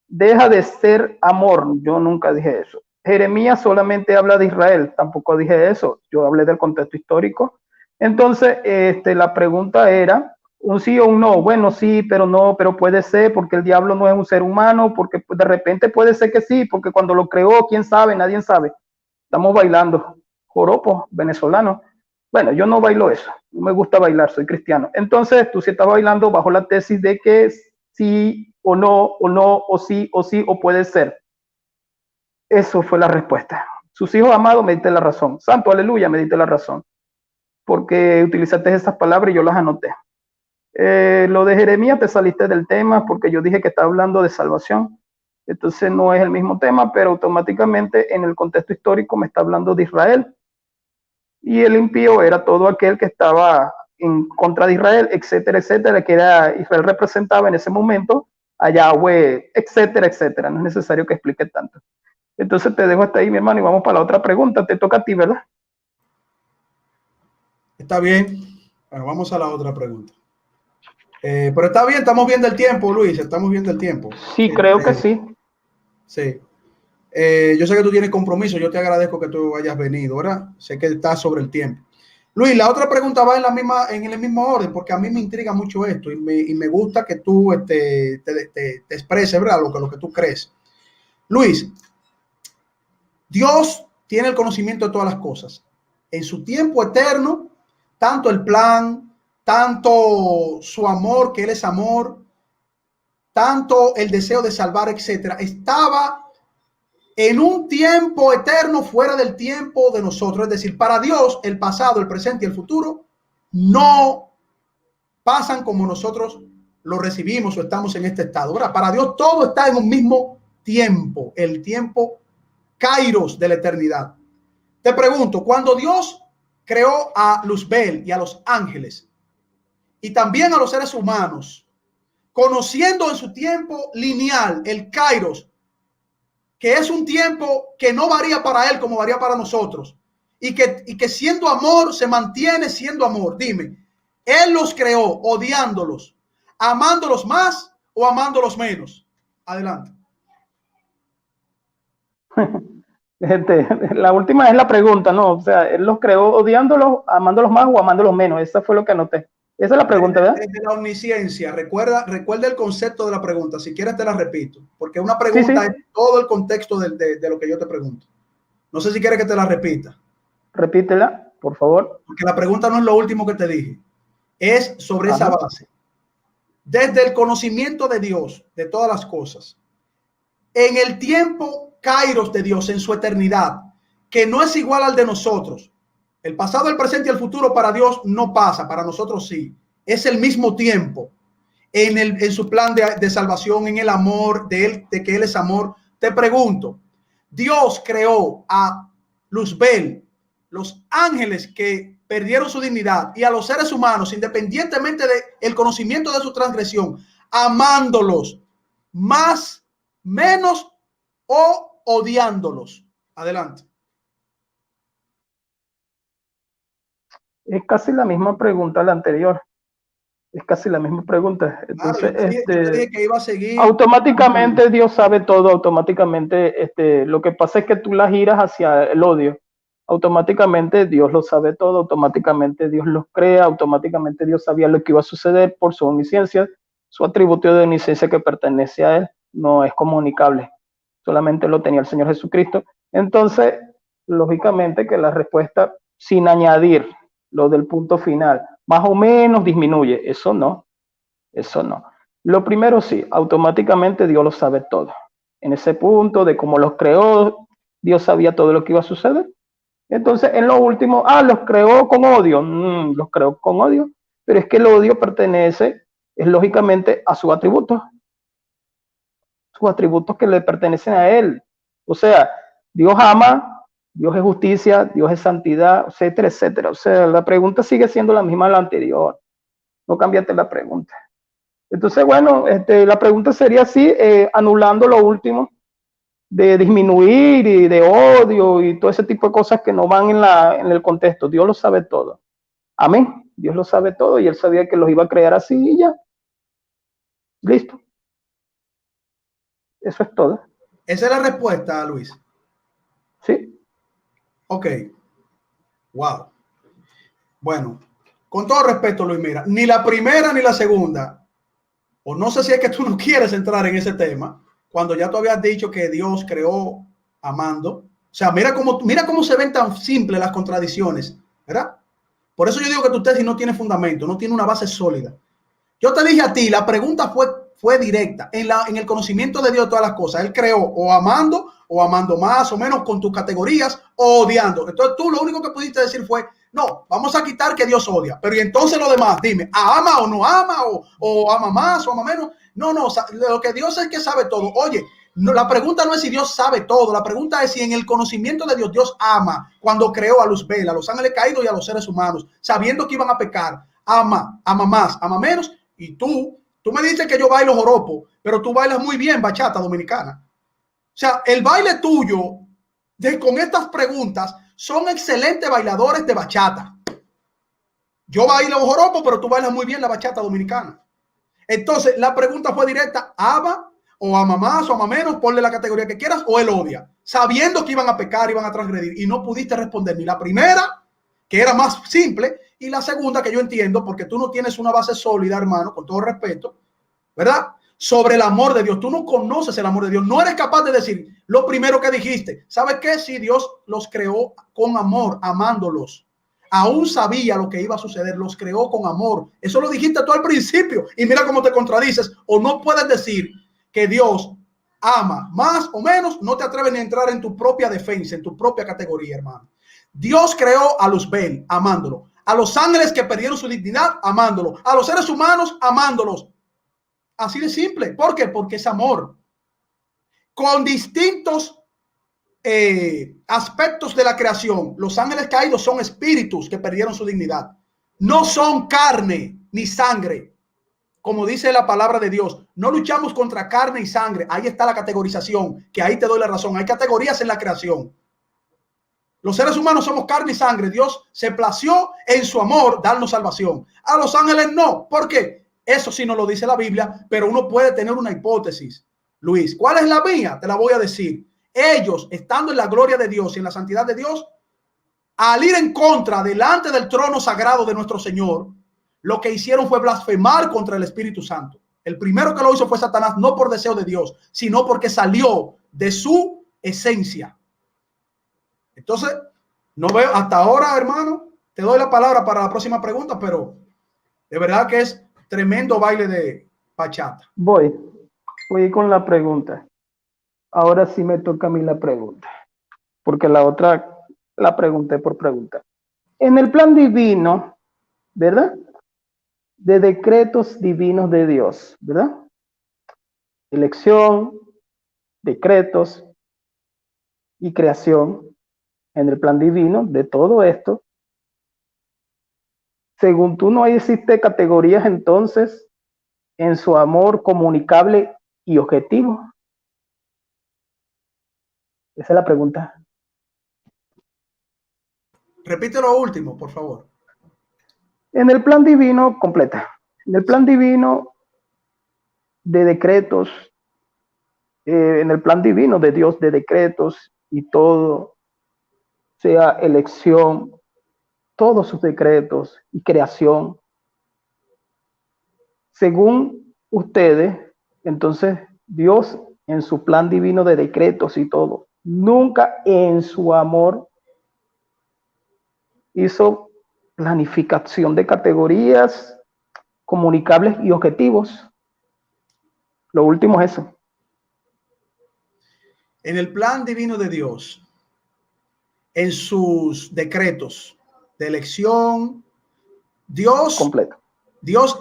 Deja de ser amor, yo nunca dije eso. Jeremías solamente habla de Israel, tampoco dije eso, yo hablé del contexto histórico. Entonces, la pregunta era, un sí o un no. Bueno, sí, pero no, pero puede ser, porque el diablo no es un ser humano, porque de repente puede ser que sí, porque cuando lo creó, quién sabe, nadie sabe. Estamos bailando joropo venezolano. Bueno, yo no bailo eso, no me gusta bailar, soy cristiano. Entonces, tú sí estás bailando bajo la tesis de que sí o no, o no, o sí, o puede ser. Eso fue la respuesta. Sus hijos amados, me diste la razón. Santo, aleluya, me diste la razón. Porque utilizaste esas palabras y yo las anoté. Lo de Jeremías, te saliste del tema porque yo dije que estaba hablando de salvación. Entonces no es el mismo tema, pero automáticamente en el contexto histórico me está hablando de Israel. Y el impío era todo aquel que estaba en contra de Israel, etcétera, etcétera, que era Israel representaba en ese momento a Yahweh, etcétera, etcétera. No es necesario que explique tanto. Entonces te dejo hasta ahí, mi hermano, y vamos para la otra pregunta. Te toca a ti, ¿verdad? Está bien. Bueno, vamos a la otra pregunta. Pero está bien, estamos viendo el tiempo, Luis, estamos viendo el tiempo. Sí, creo que sí. Sí. Yo sé que tú tienes compromiso, yo te agradezco que tú hayas venido, ¿verdad? Sé que estás sobre el tiempo. Luis, la otra pregunta va en el mismo orden, porque a mí me intriga mucho esto y me gusta que tú te expreses, ¿verdad? Lo que tú crees. Luis, Dios tiene el conocimiento de todas las cosas. En su tiempo eterno, tanto el plan, tanto su amor, que Él es amor, tanto el deseo de salvar, etcétera, estaba en un tiempo eterno fuera del tiempo de nosotros. Es decir, para Dios el pasado, el presente y el futuro no pasan como nosotros lo recibimos o estamos en este estado. ¿Verdad? Para Dios todo está en un mismo tiempo, el tiempo Kairos de la eternidad. Te pregunto, cuando Dios creó a Luzbel y a los ángeles y también a los seres humanos, conociendo en su tiempo lineal, el Kairos, que es un tiempo que no varía para él como varía para nosotros, y que siendo amor se mantiene siendo amor. Dime, él los creó odiándolos, amándolos más o amándolos menos. Adelante. La última es la pregunta, ¿no? O sea, él los creó odiándolos, amándolos más o amándolos menos. Esa fue lo que anoté. Esa es la pregunta, ¿verdad? Desde la omnisciencia, recuerda el concepto de la pregunta. Si quieres te la repito, porque una Sí, sí. pregunta es todo el contexto de lo que yo te pregunto. No sé si quieres que te la repita. Repítela, por favor. Porque la pregunta no es lo último que te dije. Es sobre esa base. Desde el conocimiento de Dios, de todas las cosas, en el tiempo Kairos de Dios, en su eternidad, que no es igual al de nosotros. El pasado, el presente y el futuro para Dios no pasa, para nosotros sí. Es el mismo tiempo. En su plan de salvación, en el amor de él, de que él es amor. Te pregunto, Dios creó a Luzbel, los ángeles que perdieron su dignidad, y a los seres humanos, independientemente del conocimiento de su transgresión, amándolos más, menos o odiándolos. Adelante. Es casi la misma pregunta la anterior. Es casi la misma pregunta. Entonces, claro, yo te dije que iba a seguir. automáticamente Dios sabe todo, automáticamente, lo que pasa es que tú la giras hacia el odio. Automáticamente Dios lo sabe todo, automáticamente Dios los crea, automáticamente Dios sabía lo que iba a suceder por su omnisciencia, su atributo de omnisciencia que pertenece a él, no es comunicable, solamente lo tenía el Señor Jesucristo. Entonces, lógicamente que la respuesta, sin añadir lo del punto final, más o menos disminuye, eso no. Lo primero sí, automáticamente Dios lo sabe todo. En ese punto de cómo los creó, Dios sabía todo lo que iba a suceder. Entonces, en lo último, los creó con odio. Los creó con odio, pero es que el odio pertenece, es lógicamente, a su atributo. sus atributos que le pertenecen a Él. O sea, Dios ama, Dios es justicia, Dios es santidad, etcétera, etcétera. O sea, la pregunta sigue siendo la misma a la anterior. No cambiaste la pregunta. Entonces, bueno, la pregunta sería así, anulando lo último, de disminuir y de odio y todo ese tipo de cosas que no van en el contexto. Dios lo sabe todo. Amén. Dios lo sabe todo y Él sabía que los iba a crear así y ya. Listo. Eso es todo. Esa es la respuesta, Luis. Sí. Ok. Wow. Bueno, con todo respeto, Luis, mira, ni la primera ni la segunda, o no sé si es que tú no quieres entrar en ese tema, cuando ya tú habías dicho que Dios creó amando. O sea, mira cómo se ven tan simples las contradicciones, ¿verdad? Por eso yo digo que tu tesis no tiene fundamento, no tiene una base sólida. Yo te dije a ti, la pregunta fue directa, en el conocimiento de Dios de todas las cosas. Él creó o amando más o menos con tus categorías, o odiando. Entonces tú lo único que pudiste decir fue, no, vamos a quitar que Dios odia. Pero y entonces lo demás, dime, ¿ama o no ama? ¿O ama más o ama menos? No, lo que Dios es que sabe todo. Oye, no, la pregunta no es si Dios sabe todo, la pregunta es si en el conocimiento de Dios, Dios ama cuando creó a Luzbel, a los ángeles caídos y a los seres humanos, sabiendo que iban a pecar. Ama más, ama menos. Y tú me dices que yo bailo joropo, pero tú bailas muy bien bachata dominicana. O sea, el baile tuyo con estas preguntas son excelentes bailadores de bachata. Yo bailo joropo, pero tú bailas muy bien la bachata dominicana. Entonces, la pregunta fue directa: ¿ama o ama más o ama menos? Ponle la categoría que quieras, o él odia, sabiendo que iban a pecar, iban a transgredir, y no pudiste responder ni la primera, que era más simple, y la segunda, que yo entiendo, porque tú no tienes una base sólida, hermano, con todo respeto, ¿verdad? Sobre el amor de Dios. Tú no conoces el amor de Dios. No eres capaz de decir lo primero que dijiste. ¿Sabes qué? Si Dios los creó con amor, amándolos. Aún sabía lo que iba a suceder. Los creó con amor. Eso lo dijiste tú al principio. Y mira cómo te contradices. O no puedes decir que Dios ama más o menos. No te atreves ni a entrar en tu propia defensa, en tu propia categoría, hermano. Dios creó a Luzbel, amándolo. A los ángeles que perdieron su dignidad, amándolo. A los seres humanos, amándolos. Así de simple. ¿Por qué? Porque es amor. Con distintos aspectos de la creación. Los ángeles caídos son espíritus que perdieron su dignidad. No son carne ni sangre. Como dice la palabra de Dios, no luchamos contra carne y sangre. Ahí está la categorización, que ahí te doy la razón. Hay categorías en la creación. Los seres humanos somos carne y sangre. Dios se plació en su amor darnos salvación. A los ángeles no. ¿Por qué? Eso sí no lo dice la Biblia, pero uno puede tener una hipótesis. Luis, ¿cuál es la mía? Te la voy a decir. Ellos, estando en la gloria de Dios y en la santidad de Dios, al ir en contra delante del trono sagrado de nuestro Señor, lo que hicieron fue blasfemar contra el Espíritu Santo. El primero que lo hizo fue Satanás, no por deseo de Dios, sino porque salió de su esencia. Entonces, no veo hasta ahora, hermano. Te doy la palabra para la próxima pregunta, pero de verdad que es tremendo baile de bachata. Voy con la pregunta. Ahora sí me toca a mí la pregunta, porque la otra la pregunté por pregunta. En el plan divino, ¿verdad? De decretos divinos de Dios, ¿verdad? Elección, decretos y creación. En el plan divino de todo esto, según tú, no existe categorías entonces en su amor comunicable y objetivo. Esa es la pregunta. Repite lo último, por favor. En el plan divino, completa. En el plan divino de decretos, en el plan divino de Dios de decretos y todo, sea elección, todos sus decretos y creación, según ustedes, entonces Dios en su plan divino de decretos y todo, nunca en su amor hizo planificación de categorías comunicables y objetivos. Lo último es eso. En el plan divino de Dios, en sus decretos de elección, Dios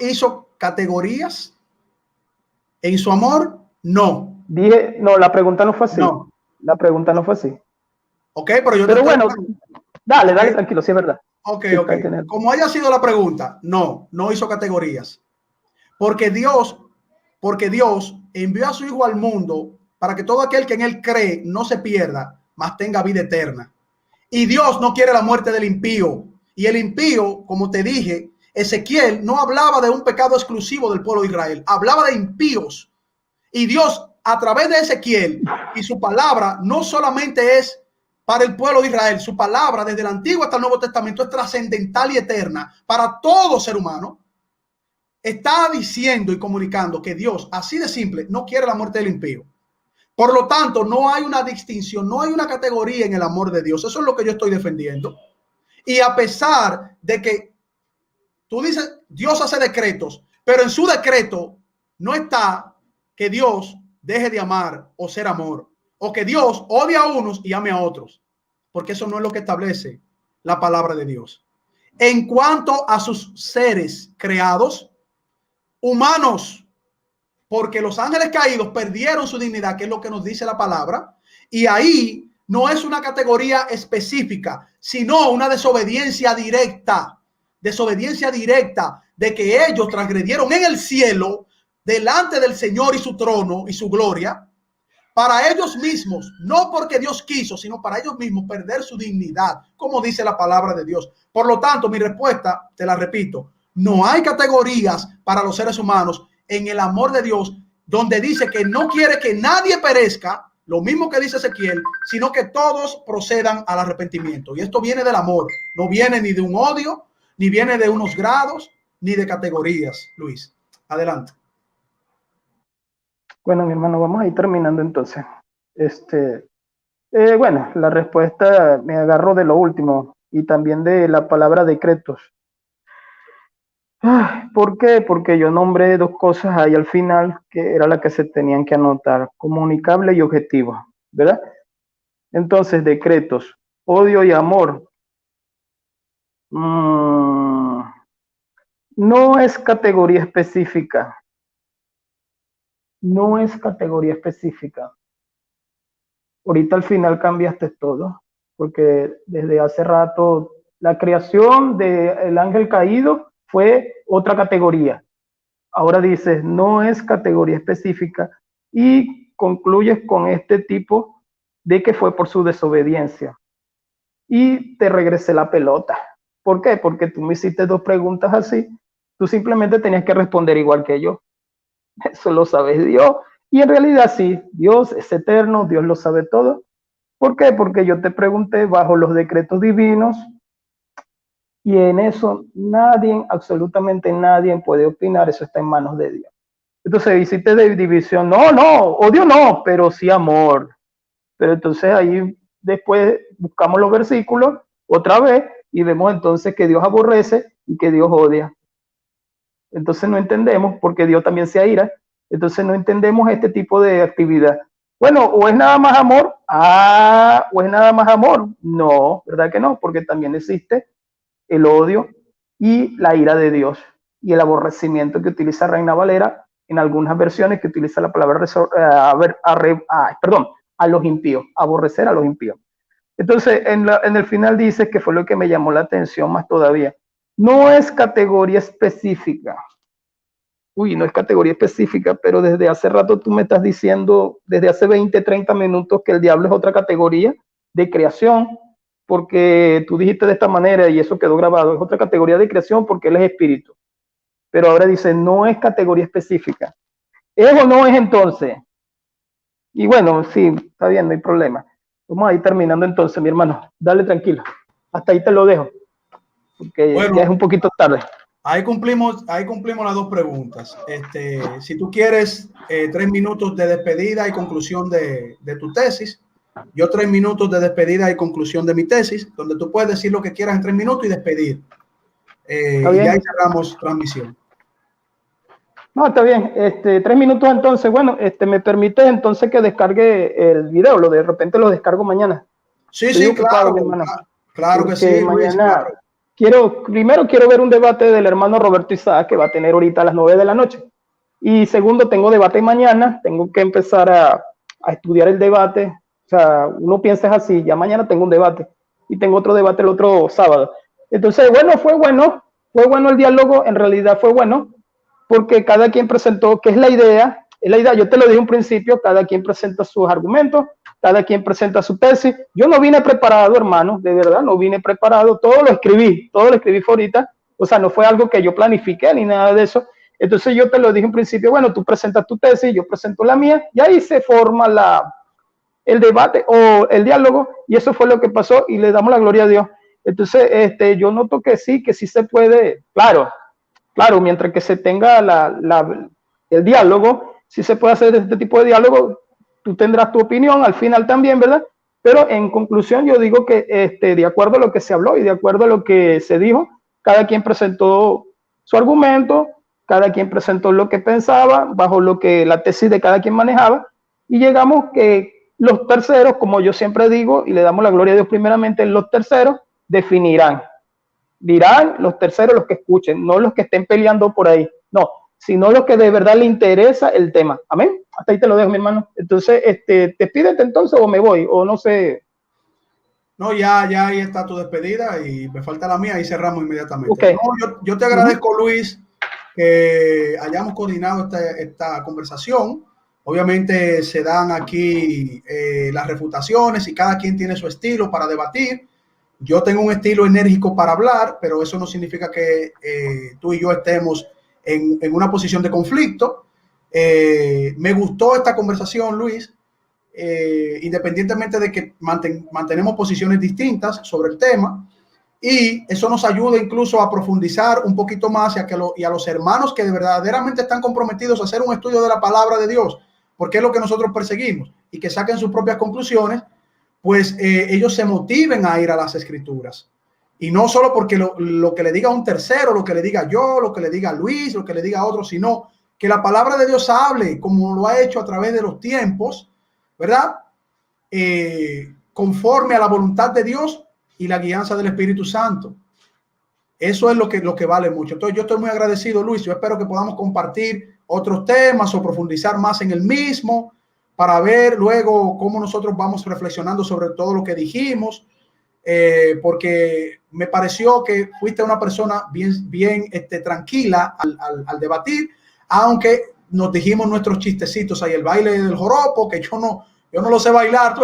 hizo categorías. En su amor, no. Dije, no, la pregunta no fue así. No. La pregunta no fue así. Ok, pero yo Pero te bueno, estoy... dale, Okay. dale, tranquilo, sí es verdad. Ok, Sí, ok. Como haya sido la pregunta, no hizo categorías. Porque Dios envió a su Hijo al mundo para que todo aquel que en él cree no se pierda, mas tenga vida eterna. Y Dios no quiere la muerte del impío. Y el impío, como te dije, Ezequiel no hablaba de un pecado exclusivo del pueblo de Israel, hablaba de impíos. Y Dios, a través de Ezequiel y su palabra, no solamente es para el pueblo de Israel, su palabra desde el Antiguo hasta el Nuevo Testamento es trascendental y eterna para todo ser humano. Está diciendo y comunicando que Dios, así de simple, no quiere la muerte del impío. Por lo tanto, no hay una distinción, no hay una categoría en el amor de Dios. Eso es lo que yo estoy defendiendo. Y a pesar de que tú dices, Dios hace decretos, pero en su decreto no está que Dios deje de amar o ser amor, o que Dios odie a unos y ame a otros, porque eso no es lo que establece la palabra de Dios. En cuanto a sus seres creados, humanos, porque los ángeles caídos perdieron su dignidad, que es lo que nos dice la palabra, y ahí no es una categoría específica, sino una desobediencia directa de que ellos transgredieron en el cielo delante del Señor y su trono y su gloria, para ellos mismos, no porque Dios quiso, sino para ellos mismos perder su dignidad, como dice la palabra de Dios. Por lo tanto, mi respuesta, te la repito, no hay categorías para los seres humanos en el amor de Dios, donde dice que no quiere que nadie perezca, lo mismo que dice Ezequiel, sino que todos procedan al arrepentimiento. Y esto viene del amor, no viene ni de un odio, ni viene de unos grados, ni de categorías. Luis, adelante. Bueno, mi hermano, vamos a ir terminando entonces. Bueno, la respuesta me agarro de lo último y también de la palabra decretos. ¿Por qué? Porque yo nombré dos cosas ahí al final que era la que se tenían que anotar, comunicable y objetivo, ¿verdad? Entonces, decretos, odio y amor. No es categoría específica. No es categoría específica. Ahorita al final cambiaste todo, porque desde hace rato la creación del ángel caído fue otra categoría. Ahora dices, no es categoría específica y concluyes con este tipo de que fue por su desobediencia. Y te regresé la pelota. ¿Por qué? Porque tú me hiciste dos preguntas así. Tú simplemente tenías que responder igual que yo. Eso lo sabes Dios. Y en realidad sí, Dios es eterno, Dios lo sabe todo. ¿Por qué? Porque yo te pregunté bajo los decretos divinos y en eso nadie, absolutamente nadie puede opinar, eso está en manos de Dios. Entonces hiciste de división, no, odio no, pero sí amor. Pero entonces ahí después buscamos los versículos otra vez y vemos entonces que Dios aborrece y que Dios odia. Entonces no entendemos porque Dios también se aira. Entonces no entendemos este tipo de actividad. Bueno, o es nada más amor, o es nada más amor. No, ¿verdad que no? Porque también existe el odio y la ira de Dios y el aborrecimiento que utiliza Reina Valera en algunas versiones que utiliza la palabra a los impíos, aborrecer a los impíos. Entonces, en el final dice que fue lo que me llamó la atención más todavía. No es categoría específica. Uy, no es categoría específica, pero desde hace rato tú me estás diciendo, desde hace 20, 30 minutos, que el diablo es otra categoría de creación, porque tú dijiste de esta manera y eso quedó grabado, es otra categoría de creación porque él es espíritu. Pero ahora dice, no es categoría específica. ¿Es o no es entonces? Y bueno, sí, está bien, no hay problema. Vamos a ir terminando entonces, mi hermano. Dale tranquilo. Hasta ahí te lo dejo, porque Bueno, ya es un poquito tarde. ahí cumplimos las dos preguntas. Si tú quieres 3 minutos de despedida y conclusión de tu tesis, yo 3 minutos de despedida y conclusión de mi tesis, donde tú puedes decir lo que quieras en 3 minutos y despedir. ¿Está Y bien? ya ahí cerramos transmisión. No, está bien. 3 minutos entonces. Bueno, me permite entonces que descargue el video. De repente lo descargo mañana. Sí, Estoy sí, ocupado, claro, mi hermano. claro que Porque sí, Luis, mañana claro. primero quiero ver un debate del hermano Roberto Isaac que va a tener ahorita a las 9 de la noche. Y segundo, tengo debate mañana, tengo que empezar a estudiar el debate. O sea, uno piensa así, ya mañana tengo un debate y tengo otro debate el otro sábado. Entonces, bueno, fue bueno el diálogo, en realidad fue bueno, porque cada quien presentó, que es la idea, yo te lo dije en un principio, cada quien presenta sus argumentos, cada quien presenta su tesis. Yo no vine preparado, hermano, de verdad, no vine preparado, todo lo escribí fue ahorita, o sea, no fue algo que yo planifiqué ni nada de eso. Entonces yo te lo dije en principio, bueno, tú presentas tu tesis, yo presento la mía, y ahí se forma el debate o el diálogo, y eso fue lo que pasó, y le damos la gloria a Dios. Entonces, yo noto que sí se puede, claro, mientras que se tenga el diálogo, sí se puede hacer este tipo de diálogo, tú tendrás tu opinión al final también, ¿verdad? Pero en conclusión yo digo que de acuerdo a lo que se habló y de acuerdo a lo que se dijo, cada quien presentó su argumento, cada quien presentó lo que pensaba, bajo lo que la tesis de cada quien manejaba, y llegamos que los terceros, como yo siempre digo, y le damos la gloria a Dios primeramente, los terceros definirán. Dirán los terceros, los que escuchen, no los que estén peleando por ahí, no, sino los que de verdad le interesa el tema. Amén. Hasta ahí te lo dejo, mi hermano. Entonces, despídete entonces o me voy, o no sé. No, ya ahí está tu despedida y me falta la mía y cerramos inmediatamente. Okay. No, yo te agradezco, Luis, que hayamos coordinado esta conversación. Obviamente se dan aquí las refutaciones y cada quien tiene su estilo para debatir. Yo tengo un estilo enérgico para hablar, pero eso no significa que tú y yo estemos en una posición de conflicto. Me gustó esta conversación, Luis. Independientemente de que mantenemos posiciones distintas sobre el tema, y eso nos ayuda incluso a profundizar un poquito más y a los hermanos que verdaderamente están comprometidos a hacer un estudio de la palabra de Dios, porque es lo que nosotros perseguimos, y que saquen sus propias conclusiones, pues ellos se motiven a ir a las escrituras. Y no solo porque lo que le diga un tercero, lo que le diga yo, lo que le diga Luis, lo que le diga otro, sino que la palabra de Dios hable como lo ha hecho a través de los tiempos, ¿verdad? Conforme a la voluntad de Dios y la guianza del Espíritu Santo. Eso es lo que vale mucho. Entonces yo estoy muy agradecido, Luis. Yo espero que podamos compartir otros temas o profundizar más en el mismo para ver luego cómo nosotros vamos reflexionando sobre todo lo que dijimos, porque me pareció que fuiste una persona bien tranquila al debatir, aunque nos dijimos nuestros chistecitos ahí, el baile del joropo, que yo no lo sé bailar,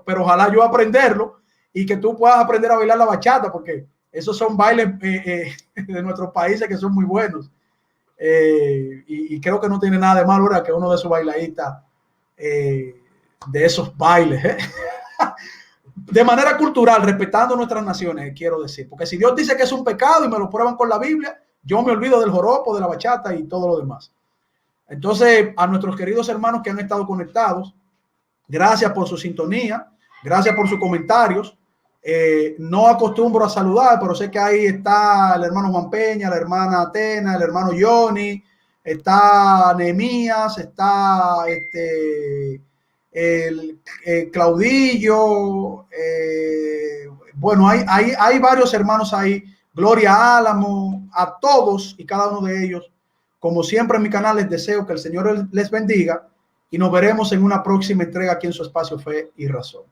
pero ojalá yo aprenderlo y que tú puedas aprender a bailar la bachata, porque esos son bailes de nuestros países que son muy buenos. Y creo que no tiene nada de malo, ¿verdad? Que uno de sus bailaditas de esos bailes, de manera cultural, respetando nuestras naciones, quiero decir. Porque si Dios dice que es un pecado y me lo prueban con la Biblia, yo me olvido del joropo, de la bachata y todo lo demás. Entonces, a nuestros queridos hermanos que han estado conectados, gracias por su sintonía, gracias por sus comentarios. No acostumbro a saludar, pero sé que ahí está el hermano Juan Peña, la hermana Atena, el hermano Johnny, está Nehemías, está el Claudillo. Bueno, hay varios hermanos ahí. Gloria Álamo, a todos y cada uno de ellos. Como siempre en mi canal les deseo que el Señor les bendiga y nos veremos en una próxima entrega aquí en su espacio Fe y Razón.